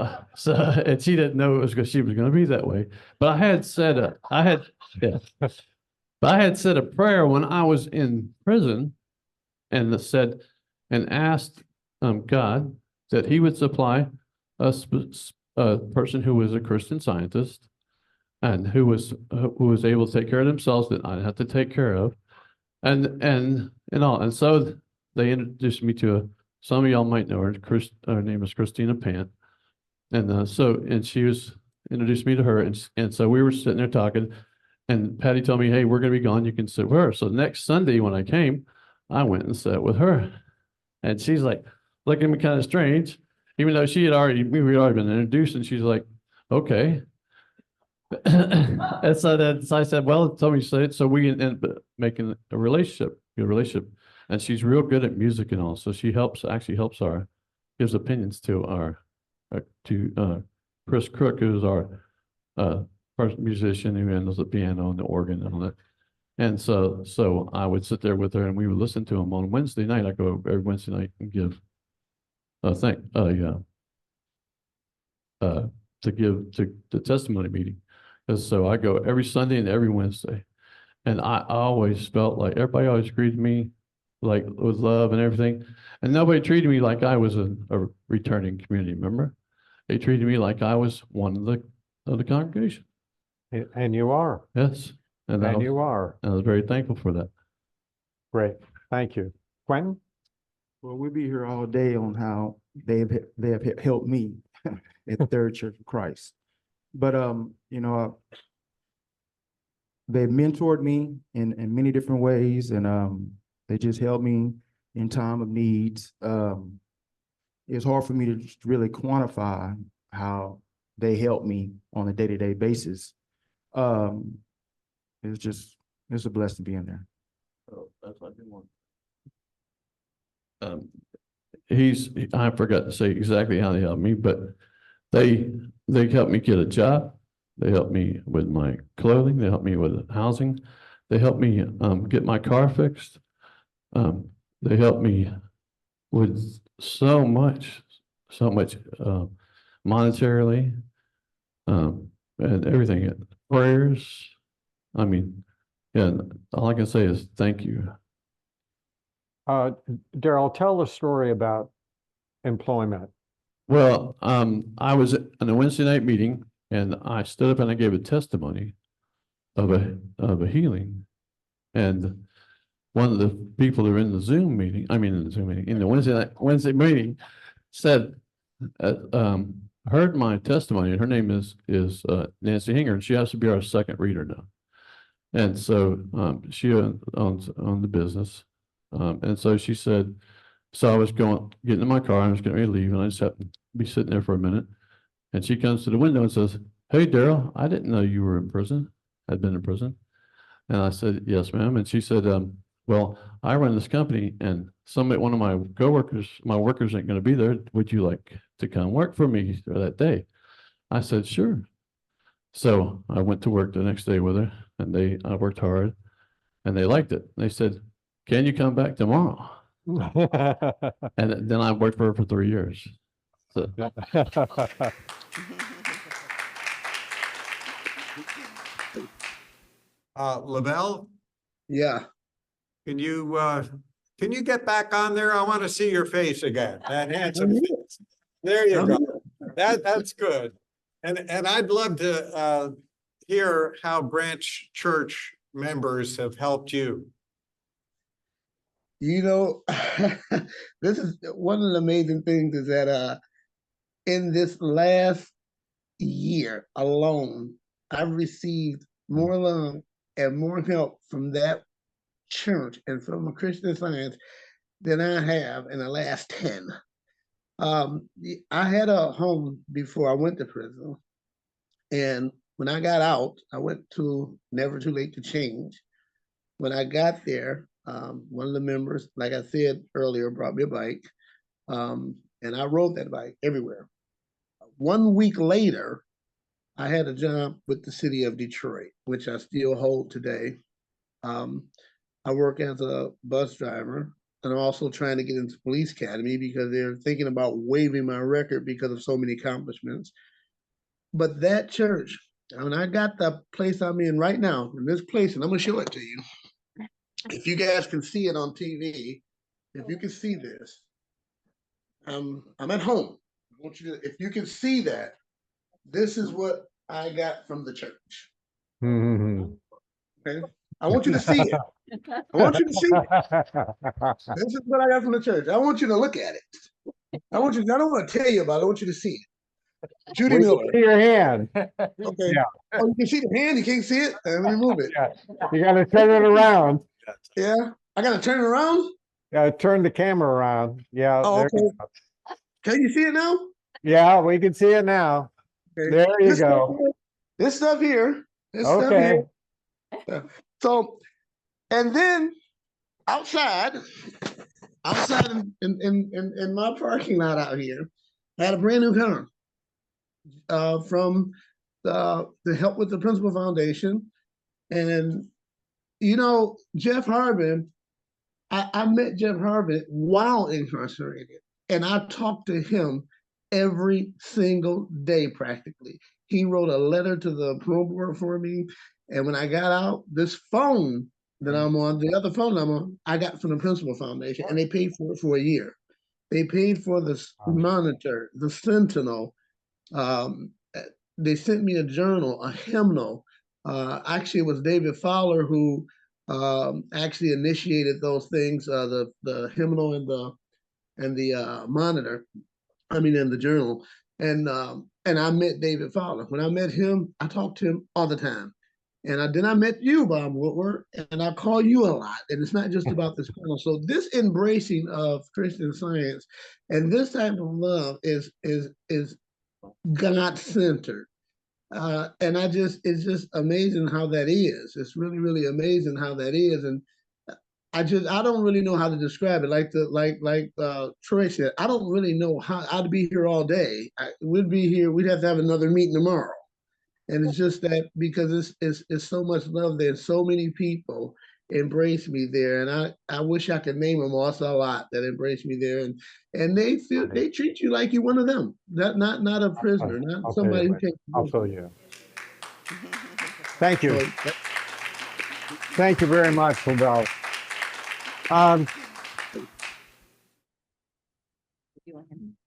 and she didn't know she was going to be that way. But I had said a prayer when I was in prison, and asked God that He would supply a person who was a Christian Scientist and who was able to take care of themselves that I didn't have to take care of, and all. And so they introduced me to some of y'all might know her. Her name is Christina Pant. And she introduced me to her. And so we were sitting there talking, and Patty told me, "Hey, we're going to be gone. You can sit with her." So next Sunday when I came, I went and sat with her. And she's like looking at me kind of strange, even though we had already been introduced. And she's like, "Okay." And so I said, "Well, tell me, say it." So we ended up making a relationship. And she's real good at music and all. So she gives opinions to Chris Crook, who's our first musician who handles the piano and the organ and all that. And so I would sit there with her, and we would listen to him on Wednesday night. I go every Wednesday night and give the testimony meeting. And so I go every Sunday and every Wednesday. And I always felt like everybody always greeted me like with love and everything. And nobody treated me like I was a returning community member. They treated me like I was one of the congregation. And you are. Yes. And you are. I was very thankful for that. Great. Thank you. Quentin? Well, we'll be here all day on how they have helped me at the Third Church of Christ. But they mentored me in many different ways, and they just helped me in time of needs. It's hard for me to just really quantify how they help me on a day-to-day basis. It's a blessing to be in there. Oh, that's what I didn't want. I forgot to say exactly how they helped me, but they helped me get a job. They helped me with my clothing. They helped me with housing. They helped me get my car fixed. They helped me with so much monetarily, and everything. Prayers. I mean, and all I can say is thank you. Darryl, tell the story about employment. Well, I was in a Wednesday night meeting and I stood up and I gave a testimony of a healing. And one of the people that were in the Zoom meeting, in the Wednesday meeting said, heard my testimony, and her name is Nancy Hinger, and she has to be our second reader now. And so she owns the business. And so she said, so I was getting in my car, I was getting ready to leave, and I just happened to be sitting there for a minute. And she comes to the window and says, "Hey, Darryl, I didn't know you were in prison, had been in prison." And I said, "Yes, ma'am." And she said, "Well, I run this company, and one of my workers ain't going to be there. Would you like to come work for me for that day?" I said, "Sure." So I went to work the next day with her, and I worked hard, and they liked it. They said, "Can you come back tomorrow?" And then I worked for her for 3 years. So. LaVelle, Yeah. can you get back on there? I want to see your face again. That handsome face. There you go. That's good. And I'd love to hear how branch church members have helped you. You know, this is one of the amazing things is that in this last year alone, I've received more love and more help from that church and from a Christian Science than I have in the last 10. I had a home before I went to prison. And when I got out, I went to Never Too Late to Change. When I got there, one of the members, like I said earlier, brought me a bike. And I rode that bike everywhere. 1 week later, I had a job with the city of Detroit, which I still hold today. I work as a bus driver, and I'm also trying to get into police academy because they're thinking about waiving my record because of so many accomplishments. But that church, when I got the place I'm in right now, in this place, and I'm gonna show it to you. If you guys can see it on TV, if you can see this, I'm at home. I want you to, if you can see that, this is what I got from the church. Okay, I want you to see it. I want you to see it. This is what I got from the church. I want you to look at it. I don't want to tell you about it. I want you to see it. Judy Miller. See your hand. Okay. Yeah. Oh, you can see the hand. You can't see it. Let me move it. Yeah. You got to turn it around. Yeah. I got to turn it around. Got to turn the camera around. Yeah. Oh, there okay. you go. Can you see it now? Yeah, we can see it now. Okay. There you go. This stuff here. Okay. Yeah. So, and then outside in my parking lot out here, I had a brand new car from the help with the Principal Foundation. And, you know, Jeff Harbin, I met Jeff Harbin while incarcerated, and I talked to him every single day practically. He wrote a letter to the parole board for me. And when I got out, this phone that I'm on, the other phone I'm on, I got from the Principal Foundation, and they paid for it for a year. They paid for the Monitor, the Sentinel. They sent me a journal, a hymnal. Actually, it was David Fowler who actually initiated those things, the hymnal and the Monitor. I mean, in the journal. And I met David Fowler. When I met him, I talked to him all the time. And then I met you, Bob Woodward, and I call you a lot. And it's not just about this panel. So this embracing of Christian Science and this type of love is God-centered. And it's just amazing how that is. It's really, really amazing how that is. And I don't really know how to describe it. Like Troy said, I don't really know how I'd be here all day. We'd be here. We'd have to have another meeting tomorrow. And it's just that because it's so much love there, so many people embrace me there, and I wish I could name them all. It's a lot that embrace me there, and they treat you like you're one of them, not a prisoner, not somebody who takes. I'll fill you. Thank you. Thank you very much, LaVelle.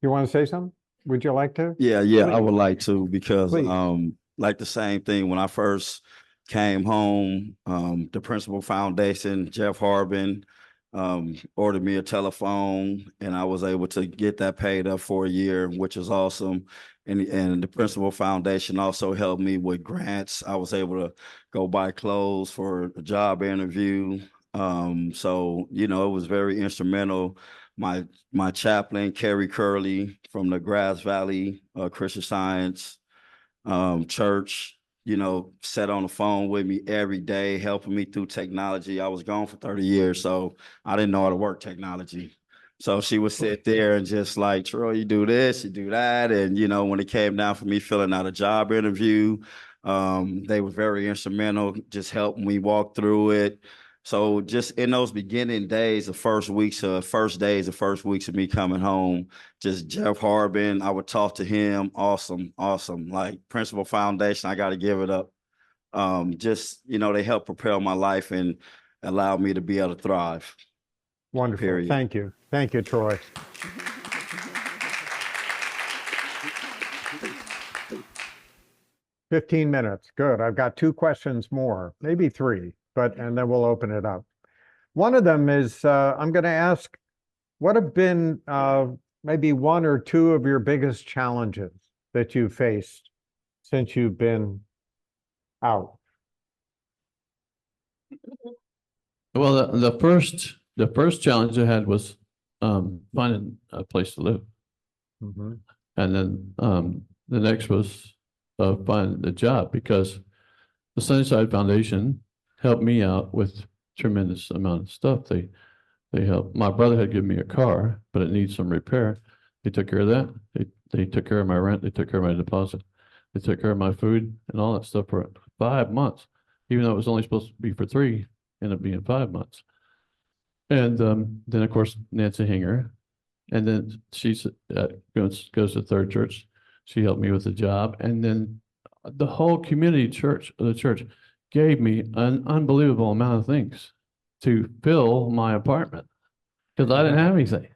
You want to say something? Would you like to? Yeah, I would like to because Please. like the same thing when I first came home, the Principal Foundation, Jeff Harbin, ordered me a telephone and I was able to get that paid up for a year, which is awesome. And the Principal Foundation also helped me with grants. I was able to go buy clothes for a job interview. So, it was very instrumental. My chaplain, Kerry Curley from the Grass Valley Christian Science church, sat on the phone with me every day, helping me through technology. I was gone for 30 years, so I didn't know how to work technology. So she would sit there and just like, Troy, you do this, you do that. And, when it came down for me filling out a job interview, they were very instrumental, just helping me walk through it. So just in those beginning days, the first weeks of me coming home, just Jeff Harbin, I would talk to him. Awesome. Like Principal Foundation, I got to give it up. They helped propel my life and allow me to be able to thrive. Wonderful. Period. Thank you. Thank you, Troy. 15 minutes. Good. I've got 2 questions more, maybe 3, and then we'll open it up. One of them is, I'm going to ask, what have been maybe 1 or 2 of your biggest challenges that you've faced since you've been out? Well, the first challenge I had was finding a place to live. Mm-hmm. And then the next was finding a job, because the Sunnyside Foundation helped me out with tremendous amount of stuff. They helped. My brother had given me a car, but it needs some repair. They took care of that. They took care of my rent. They took care of my deposit. They took care of my food and all that stuff for 5 months, even though it was only supposed to be for 3, ended up being 5 months. And then of course Nancy Hinger, and then she's goes to Third Church. She helped me with the job, and then the whole community church, the church, gave me an unbelievable amount of things to fill my apartment because I didn't have anything.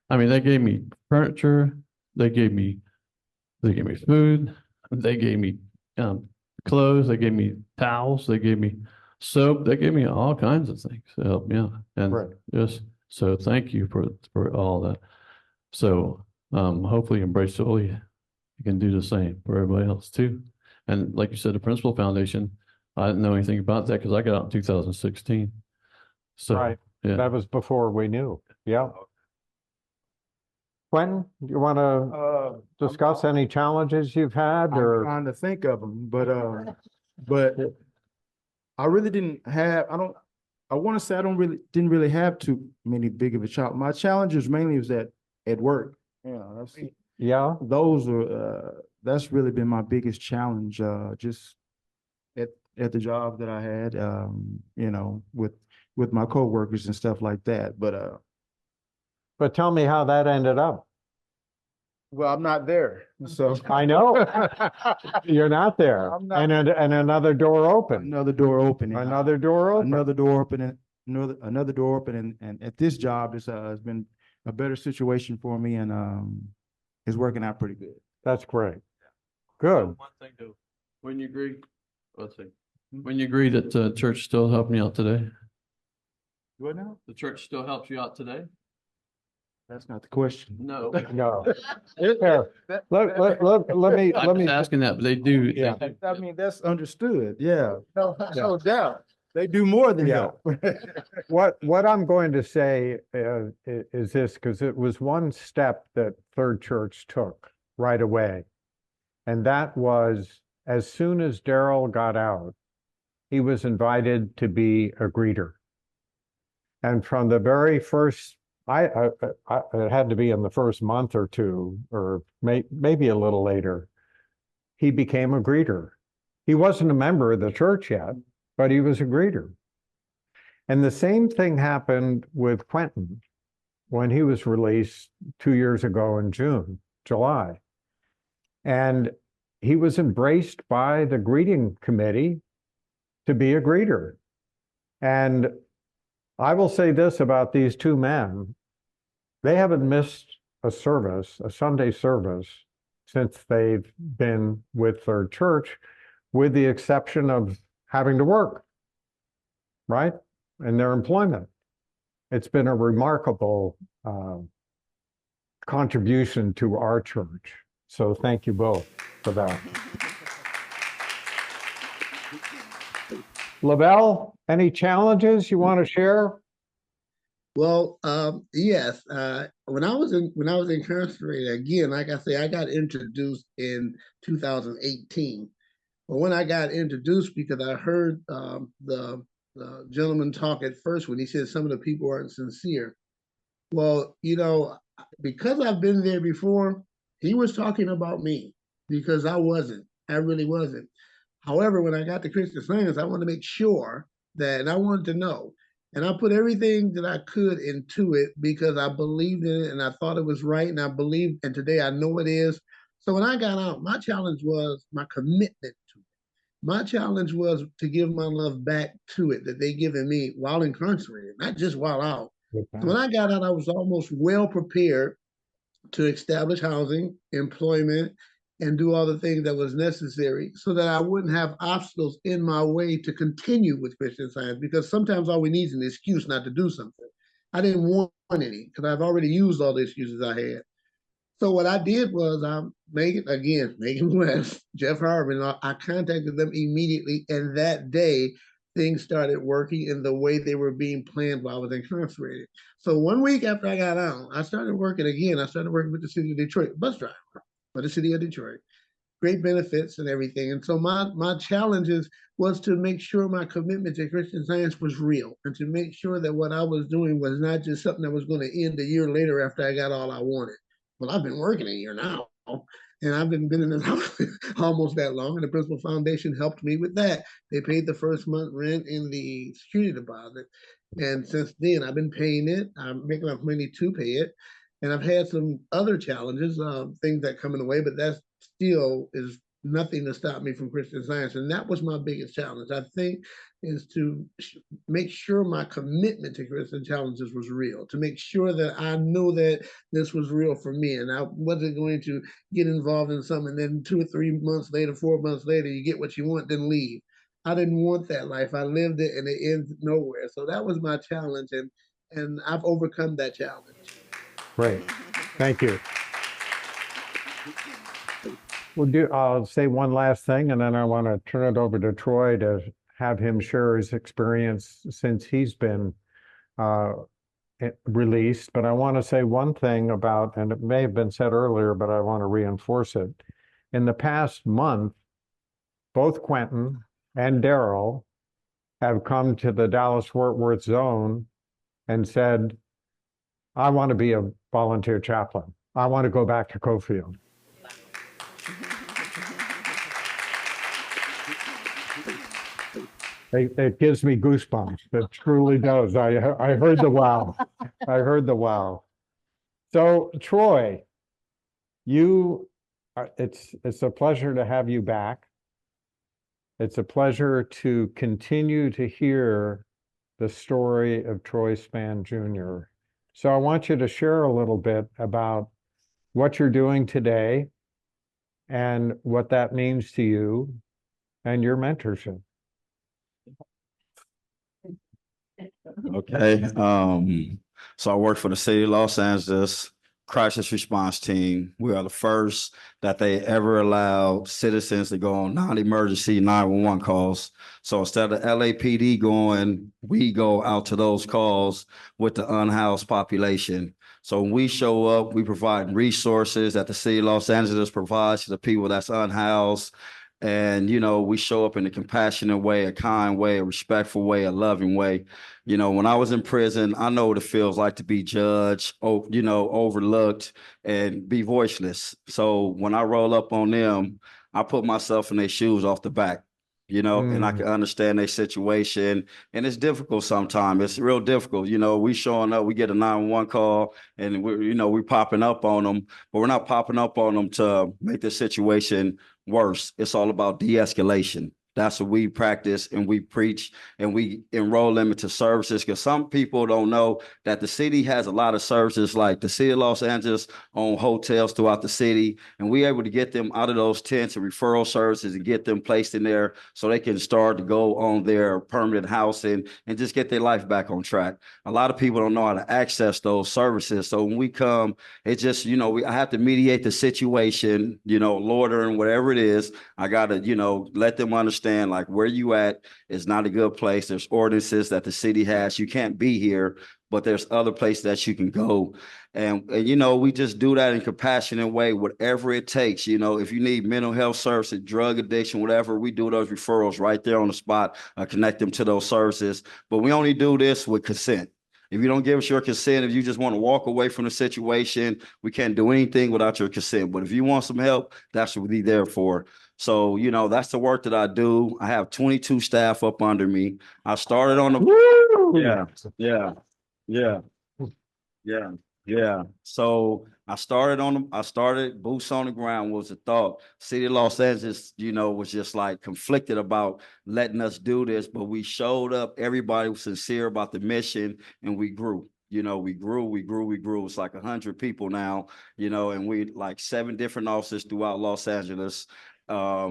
I mean, they gave me furniture, they gave me food, they gave me clothes, they gave me towels, they gave me soap, they gave me all kinds of things to help me out. And just so thank you for all that. So hopefully Embrace Soul, you can do the same for everybody else too. And like you said, the Principal Foundation, I didn't know anything about that because I got out in 2016. So that was before we knew. Yeah. Quentin, you want to discuss any challenges you've had? I'm trying to think of them, but I really didn't have. I want to say I didn't really have too many big of a challenge. My challenges mainly was at work. That's really been my biggest challenge. Just at the job that I had, with my coworkers and stuff like that. But tell me how that ended up. Well, I'm not there, so I know you're not there. I'm not. And another door opened. Another door open. Another door open. Another door open. Another door open. And at this job, it's has been a better situation for me, and it's working out pretty good. That's great. Good. One thing though, when you agree, when you agree that the church still helping you out today. What now? The church still helps you out today? That's not the question. No. No. Here, let me. I'm just asking that, but they do. Yeah. I mean, that's understood. Yeah. No doubt. They do more than help. What I'm going to say is this, because it was one step that Third Church took right away. And that was, as soon as Darryl got out, he was invited to be a greeter. And from the very first, it had to be in the first month or two, or maybe a little later, he became a greeter. He wasn't a member of the church yet, but he was a greeter. And the same thing happened with Quentin when he was released 2 years ago in July. And he was embraced by the greeting committee to be a greeter. And I will say this about these two men. They haven't missed a service, a Sunday service, since they've been with their church, with the exception of having to work, right? In their employment. It's been a remarkable contribution to our church. So thank you both for that. LaVelle, any challenges you want to share? Well, yes. When I was incarcerated, again, like I say, I got introduced in 2018. But when I got introduced, because I heard the gentleman talk at first when he said some of the people aren't sincere. Well, because I've been there before, he was talking about me because I wasn't. I really wasn't. However, when I got to Christian Science, I wanted to make sure that, and I wanted to know, and I put everything that I could into it because I believed in it and I thought it was right, and I believed, and today I know it is. So when I got out, my challenge was my commitment to it. My challenge was to give my love back to it that they given me while incarcerated, not just while out. So when I got out, I was almost well prepared to establish housing, employment, and do all the things that was necessary so that I wouldn't have obstacles in my way to continue with Christian Science, because sometimes all we need is an excuse not to do something. I didn't want any because I've already used all the excuses I had. So what I did was Meagan West, Jeff Harvin, I contacted them immediately, and that day things started working in the way they were being planned while I was incarcerated. So 1 week after I got out, I started working again. I started working with the city of Detroit, bus driver for the city of Detroit. Great benefits and everything. And so my challenges was to make sure my commitment to Christian Science was real, and to make sure that what I was doing was not just something that was going to end a year later after I got all I wanted. Well, I've been working a year now, and I've been in this house almost that long, and the Principal Foundation helped me with that. They paid the first month rent and the security deposit, and since then I've been paying it. I'm making enough money to pay it, and I've had some other challenges, things that come in the way, but that still is nothing to stop me from Christian Science. And that was my biggest challenge, I think, is to make sure my commitment to Christian challenges was real, to make sure that I knew that this was real for me, and I wasn't going to get involved in something and then 2 or 3 months later, 4 months later, you get what you want, then leave. I didn't want that life. I lived it and it ends nowhere. So that was my challenge, and I've overcome that challenge. Great. Thank you. I'll say one last thing, and then I want to turn it over to Troy to have him share his experience since he's been released. But I want to say one thing about, and it may have been said earlier, but I want to reinforce it. In the past month, both Quentin and Darryl have come to the Dallas-Fort Worth zone and said, I want to be a volunteer chaplain. I want to go back to Cofield. It gives me goosebumps. It truly does. I heard the wow. I heard the wow. So Troy, it's a pleasure to have you back. It's a pleasure to continue to hear the story of Troy Spann Jr. So I want you to share a little bit about what you're doing today and what that means to you and your mentorship. Okay. So I work for the city of Los Angeles crisis response team. We are the first that they ever allowed citizens to go on non-emergency 911 calls. So instead of LAPD going, we go out to those calls with the unhoused population. So when we show up, we provide resources that the city of Los Angeles provides to the people that's unhoused. And, we show up in a compassionate way, a kind way, a respectful way, a loving way. When I was in prison, I know what it feels like to be judged, overlooked, and be voiceless. So when I roll up on them, I put myself in their shoes off the back, and I can understand their situation. And it's difficult sometimes. It's real difficult. We showing up, we get a 911 call, and we're popping up on them, but we're not popping up on them to make the situation worse. It's all about de-escalation. That's what we practice and we preach, and we enroll them into services, because some people don't know that the city has a lot of services, like the city of Los Angeles own hotels throughout the city, and we're able to get them out of those tents and referral services and get them placed in there so they can start to go on their permanent housing and just get their life back on track. A lot of people don't know how to access those services. So when we come, it's just, I have to mediate the situation, loitering, whatever it is. I got to, let them understand, like, where you at is not a good place. There's ordinances that the city has. You can't be here, but there's other places that you can go. And we just do that in a compassionate way, whatever it takes. If you need mental health services, drug addiction, whatever, we do those referrals right there on the spot, connect them to those services. But we only do this with consent. If you don't give us your consent, if you just want to walk away from the situation, we can't do anything without your consent. But if you want some help, that's what we're there for. So, that's the work that I do. I have 22 staff up under me. I started on the, yeah. So I started boots on the ground was the thought. City of Los Angeles, was just like conflicted about letting us do this, but we showed up. Everybody was sincere about the mission, and we grew. We grew. It's like 100 people now, and we like 7 different offices throughout Los Angeles. I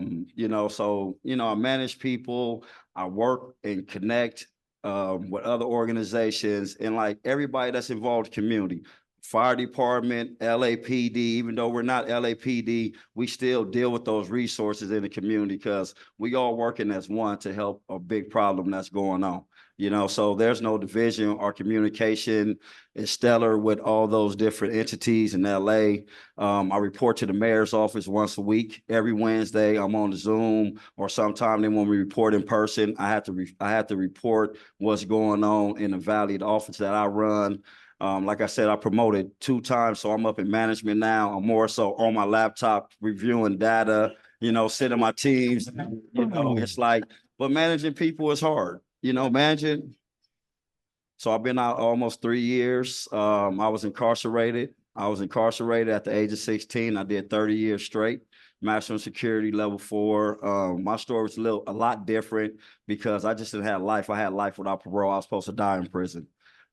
manage people, I work and connect with other organizations, and like everybody that's involved in the community. Fire department, LAPD, even though we're not LAPD, we still deal with those resources in the community, because we all working as one to help a big problem that's going on. So there's no division. Our communication is stellar with all those different entities in LA. I report to the mayor's office once a week. Every Wednesday, I'm on the Zoom, or sometime then when we report in person, I have to report what's going on in the Valley, the office that I run. Like I said, I promoted 2 times, so I'm up in management now. I'm more so on my laptop reviewing data, sitting my teams. It's like, but managing people is hard. Managing. So I've been out almost 3 years. I was incarcerated. At the age of 16. I did 30 years straight. Maximum security level 4. My story was a lot different, because I just didn't have life. I had life without parole. I was supposed to die in prison.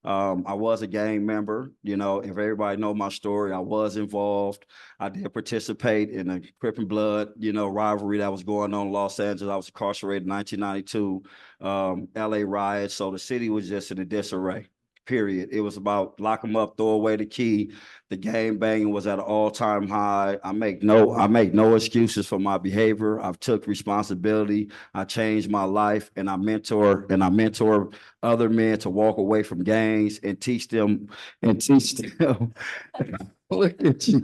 I was a gang member. If everybody know my story, I was involved. I did participate in a Crip and Blood, rivalry that was going on in Los Angeles. I was incarcerated in 1992, LA riots. So the city was just in a disarray. Period. It was about lock them up, throw away the key. The gang banging was at an all-time high. I make no excuses for my behavior. I've took responsibility. I changed my life, and I mentor other men to walk away from gangs and teach them. Look at you.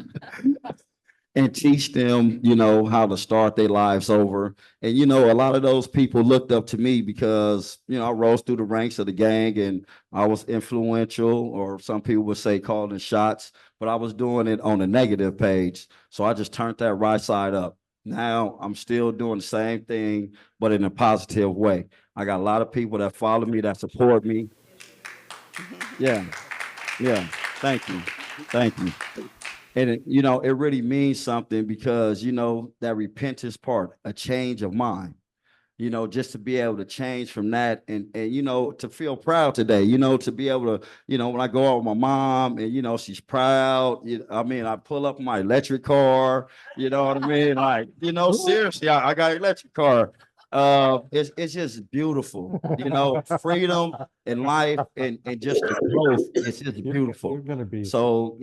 And teach them, how to start their lives over. And, a lot of those people looked up to me because, I rose through the ranks of the gang, and I was influential, or some people would say calling shots, but I was doing it on the negative page. So I just turned that right side up. Now I'm still doing the same thing, but in a positive way. I got a lot of people that follow me, that support me. Yeah. Thank you. And it really means something, because, that repentance part, a change of mind, just to be able to change from that, and to feel proud today, to be able to, when I go out with my mom and, she's proud, I pull up my electric car, you know what I mean? Like, seriously, I got an electric car. It's just beautiful, freedom and life, and just the growth. It's just beautiful. So,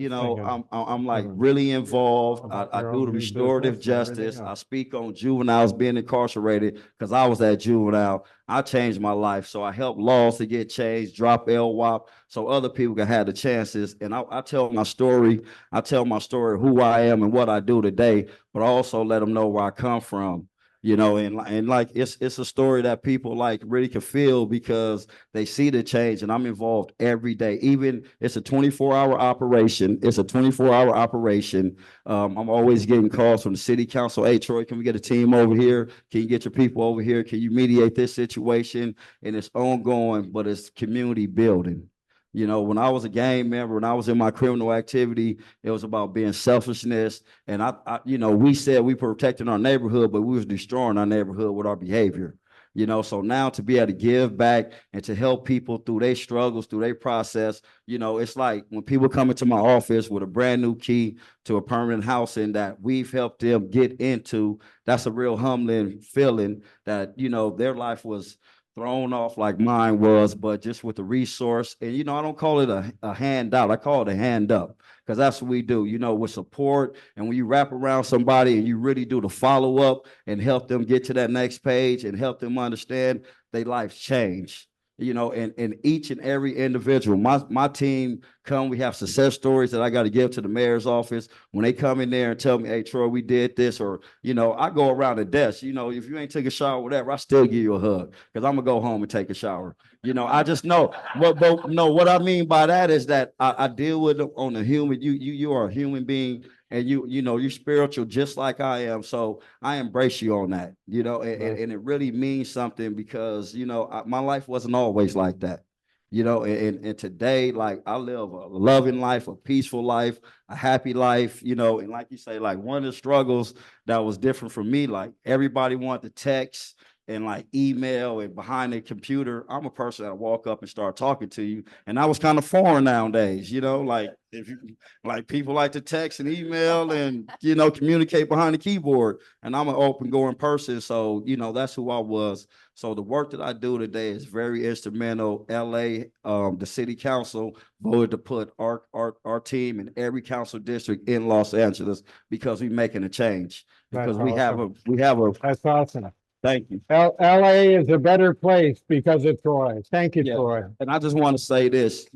I'm like really involved. I do the restorative justice. I speak on juveniles being incarcerated, because I was that juvenile. I changed my life. So I help laws to get changed, drop LWOP, so other people can have the chances. And I tell my story. I tell my story, who I am and what I do today, but I also let them know where I come from. you know, and like it's a story that people like really can feel because they see the change, and I'm involved every day. Even it's a 24-hour operation. It's a 24-hour operation. I'm always getting calls from the city council. Hey, Troy, can we get a team over here? Can you get your people over here? Can you mediate this situation? And it's ongoing, but it's community building. You know, when I was a gang member, when I was in my criminal activity, it was about being selfishness. And you know, we said we protecting our neighborhood, but we was destroying our neighborhood with our behavior. You know, so now to be able to give back and to help people through their struggles, through their process, you know, it's like when people come into my office with a brand new key to a permanent housing that we've helped them get into, that's a real humbling feeling that, you know, their life was thrown off like mine was, but just with the resource. And, you know, I don't call it a handout. I call it a hand up, because that's what we do, you know, with support. And when you wrap around somebody and you really do the follow up and help them get to that next page and help them understand their life's change. You know, and each and every individual, my team come, we have success stories that I got to give to the mayor's office. When they come in there and tell me, hey, Troy, we did this, or, you know, I go around the desk, you know, if you ain't take a shower, whatever, I still give you a hug, because I'm gonna go home and take a shower. You know, I just know what I mean by that is that I deal with them on the human, you are a human being, and you know, you're spiritual just like I am. So I embrace you on that, you know, and it really means something because, you know, my life wasn't always like that, you know, and today, like, I live a loving life, a peaceful life, a happy life, you know, and like you say, like, one of the struggles that was different for me, like, everybody wanted to text and like email and behind the computer. I'm a person that walk up and start talking to you. And that was kind of foreign nowadays, you know, like if you like people like to text and email and, you know, communicate behind the keyboard. And I'm an open going person. So, you know, that's who I was. So the work that I do today is very instrumental. LA, the city council voted to put our team in every council district in Los Angeles because we're making a change. Because we have a That's awesome. Thank you. LA is a better place because of Troy. Thank you, Yeah. Troy. And I just want to say this,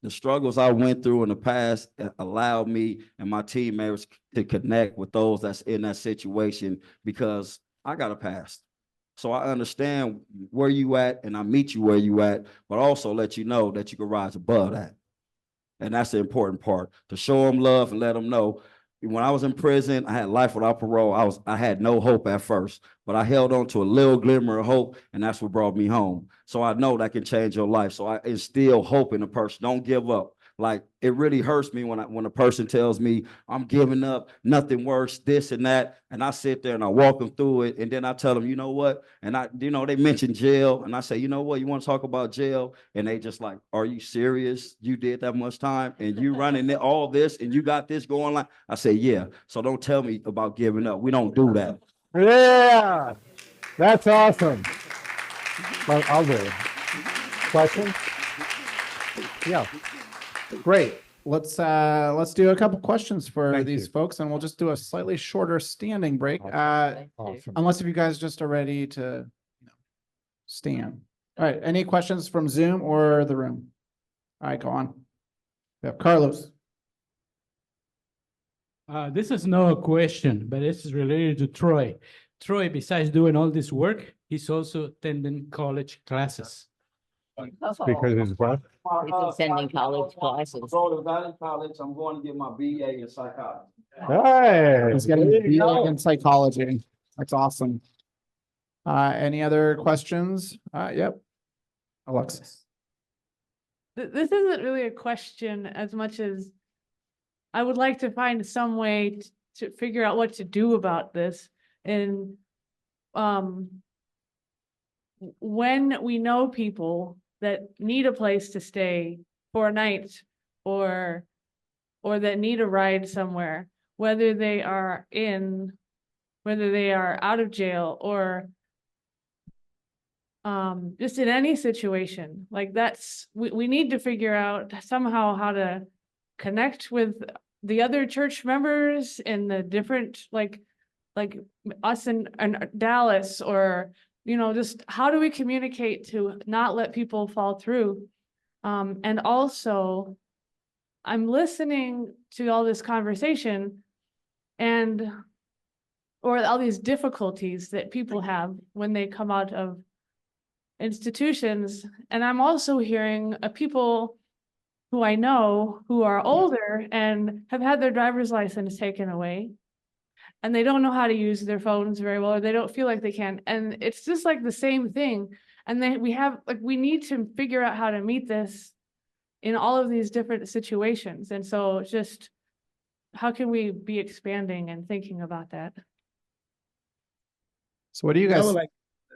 the struggles I went through in the past allowed me and my team members to connect with those that's in that situation, because I got a past. So I understand where you at and I meet you where you at, but also let you know that you can rise above that. And that's the important part, to show them love and let them know. When I was in prison, I had life without parole. I had no hope at first, but I held on to a little glimmer of hope, and that's what brought me home. So I know that can change your life. So I instill hope in a person. Don't give up. Like, it really hurts me when a person tells me I'm giving up, nothing works, this and that. And I sit there and I walk them through it. And then I tell them, you know what? And they mention jail. And I say, you know what? You want to talk about jail? And they just like, are you serious? You did that much time and you running all this and you got this going on? I say, yeah. So don't tell me about giving up. We don't do that. Yeah, that's awesome. Well, I'll do it. Questions? Yeah. Great. Let's do a couple questions for Thank these you. folks, and we'll just do a slightly shorter standing break. Awesome. Unless if you guys just are ready to stand. All right. Any questions from Zoom or the room? All right, go on. We have Carlos. This is no question, but this is related to Troy. Troy, besides doing all this work, he's also attending college classes. Because it's what? He's attending college classes. Go to Valley College. I'm going to get my BA in psychology. Hey. He's getting there you BA go. in psychology. That's awesome. Any other questions? Yep. Alexis. This isn't really a question as much as I would like to find some way to figure out what to do about this. And when we know people that need a place to stay for a night or that need a ride somewhere, whether they are out of jail or just in any situation, like we need to figure out somehow how to connect with the other church members in the different, like us in Dallas, or just how do we communicate to not let people fall through? And also, I'm listening to all this conversation, and or all these difficulties that people have when they come out of institutions. And I'm also hearing people who I know who are older and have had their driver's license taken away, and they don't know how to use their phones very well, or they don't feel like they can. And it's just like the same thing. And then we need to figure out how to meet this in all of these different situations. And so just how can we be expanding and thinking about that? So what do you I guys, would like,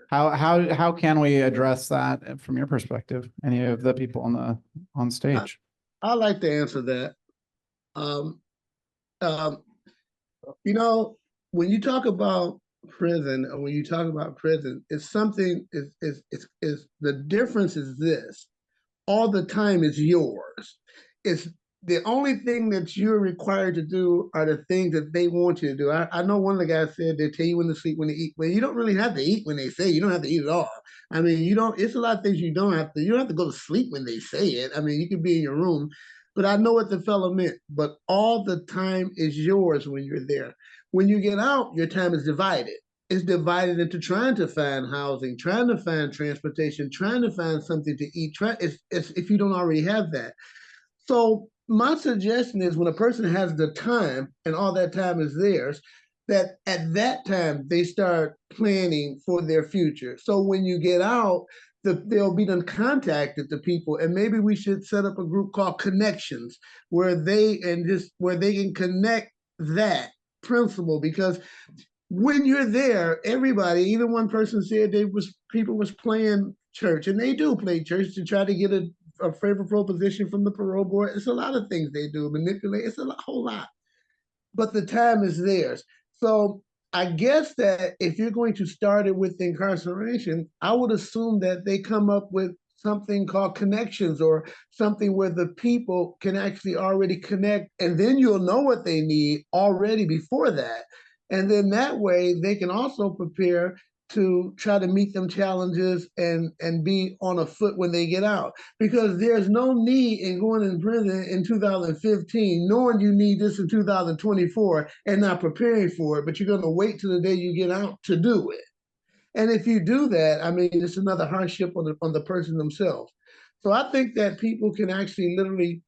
how can we address that from your perspective? Any of the people on stage? I'd like to answer that. You know, when you talk about prison, or when you talk about prison, it's something, is the difference is this: all the time is yours. It's the only thing that you're required to do are the things that they want you to do. I know one of the guys said they tell you when to sleep, when to eat. Well, you don't really have to eat when they say. You don't have to eat at all. I mean, you don't. It's a lot of things you don't have to. You don't have to go to sleep when they say it. I mean, you can be in your room, but I know what the fellow meant. But all the time is yours when you're there. When you get out, your time is divided. It's divided into trying to find housing, trying to find transportation, trying to find something to eat. It's if you don't already have that. So my suggestion is when a person has the time and all that time is theirs, that at that time they start planning for their future. So when you get out, they'll be done contacted to people, and maybe we should set up a group called Connections, where they can connect that principle, because when you're there, everybody, even one person said people was playing church, and they do play church to try to get a favorable position from the parole board. It's a lot of things they do, manipulate. It's whole lot, but the time is theirs. So I guess that if you're going to start it with incarceration, I would assume that they come up with something called Connections, or something where the people can actually already connect, and then you'll know what they need already before that. And then that way they can also prepare to try to meet them challenges and be on a foot when they get out. Because there's no need in going in prison in 2015, knowing you need this in 2024 and not preparing for it, but you're going to wait till the day you get out to do it. And if you do that, I mean, it's another hardship on the person themselves. So I think that people can actually literally,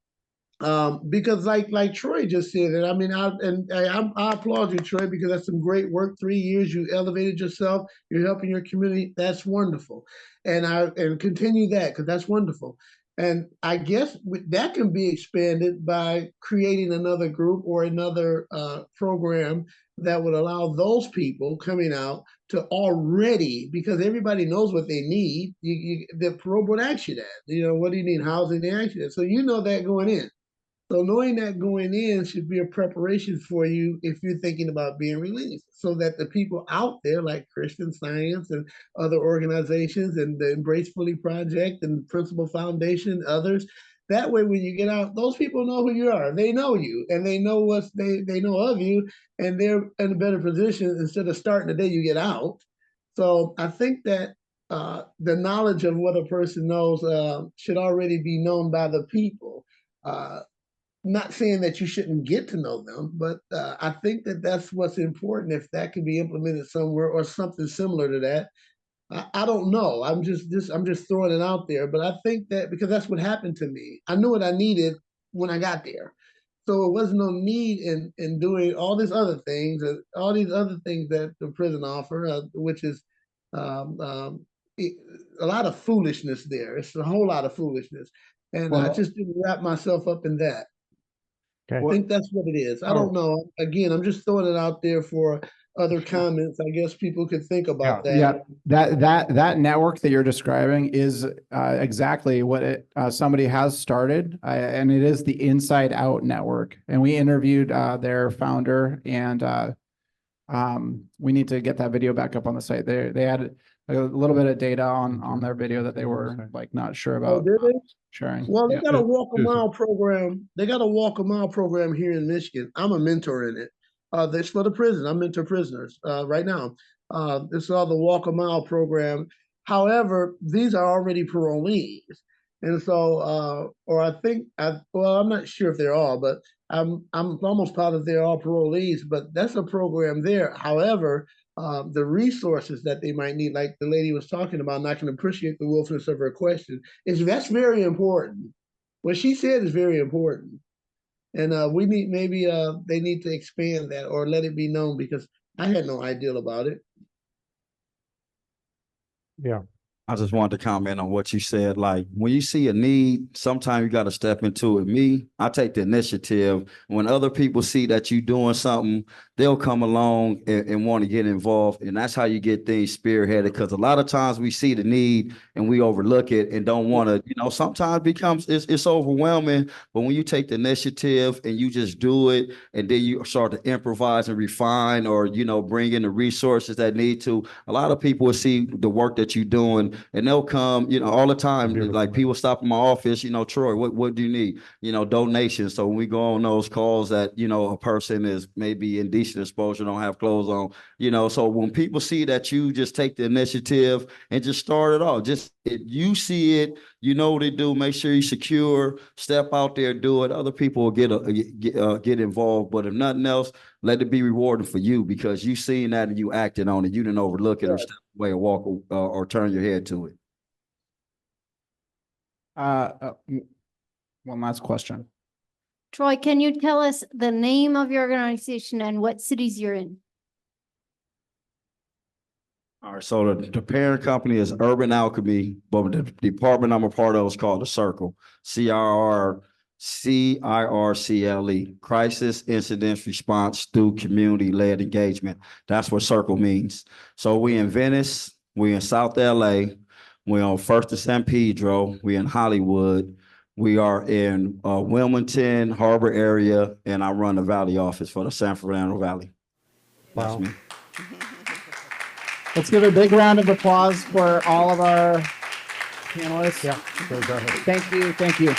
because like Troy just said it. I mean, I applaud you, Troy, because that's some great work. 3 years, you elevated yourself. You're helping your community. That's wonderful, and continue that, because that's wonderful. And I guess that can be expanded by creating another group or another program that would allow those people coming out to already, because everybody knows what they need. The parole board asks you that. You know, what do you need? Housing, they ask you that. So you know that going in. So knowing that going in should be a preparation for you if you're thinking about being released, so that the people out there like Christian Science and other organizations and the Embrace Fully Project and Principal Foundation, others, that way when you get out, those people know who you are. They know you, and they know they know of you, and they're in a better position instead of starting the day you get out. So I think that the knowledge of what a person knows should already be known by the people. Not saying that you shouldn't get to know them, but I think that that's what's important. If that can be implemented somewhere or something similar to that, I don't know. I'm just throwing it out there. But I think that because that's what happened to me. I knew what I needed when I got there, so it wasn't no need in doing all these other things, that the prison offer, which is a lot of foolishness there. It's a whole lot of foolishness, and I just didn't wrap myself up in that. Okay. I think that's what it is. I don't know. Again, I'm just throwing it out there for other comments. I guess people could think about that. Yeah, that network that you're describing is exactly what somebody has started, and it is the Inside Out Network. And we interviewed their founder, and we need to get that video back up on the site. They had a little bit of data on their video that they were like not sure about sharing. Well, they got a walk a mile program. They got a walk a mile program here in Michigan. I'm a mentor in it. This for the prison. I mentor prisoners right now. This is all the walk a mile program. However, these are already parolees, and so, or I think, I'm not sure if they're all, but I'm almost part of their all parolees, but that's a program there. However, the resources that they might need, like the lady was talking about, and I can appreciate the willfulness of her question, that's very important. What she said is very important. And we need, maybe they need to expand that or let it be known, because I had no idea about it. Yeah. I just wanted to comment on what you said. Like, when you see a need, sometimes you got to step into it. Me, I take the initiative. When other people see that you doing something, they'll come along and want to get involved. And that's how you get things spearheaded. Because a lot of times we see the need and we overlook it and don't want to, sometimes it's overwhelming. But when you take the initiative and you just do it, and then you start to improvise and refine, or, bring in the resources that need to, a lot of people will see the work that you're doing. And they'll come, all the time. Like, people stop in my office, Troy, what do you need? Donations. So when we go on those calls that, a person is maybe indecent exposure, don't have clothes on, so when people see that you just take the initiative and just start it off, just if you see it, what they do, make sure you secure, step out there, do it. Other people will get involved. But if nothing else, let it be rewarding for you, because you seen that and you acted on it. You didn't overlook it or step away or walk or turn your head to it. One last question. Troy, can you tell us the name of your organization and what cities you're in? All right, so the parent company is Urban Alchemy, but the department I'm a part of is called the Circle, CIRCLE, Crisis Incident Response Through Community-Led Engagement. That's what Circle means. So we in Venice, we in South LA, we on First and San Pedro, we in Hollywood, we are in Wilmington, Harbor area, and I run the Valley office for the San Fernando Valley. Wow. That's me. Let's give a big round of applause for all of our panelists. Yeah. Go ahead. Thank you.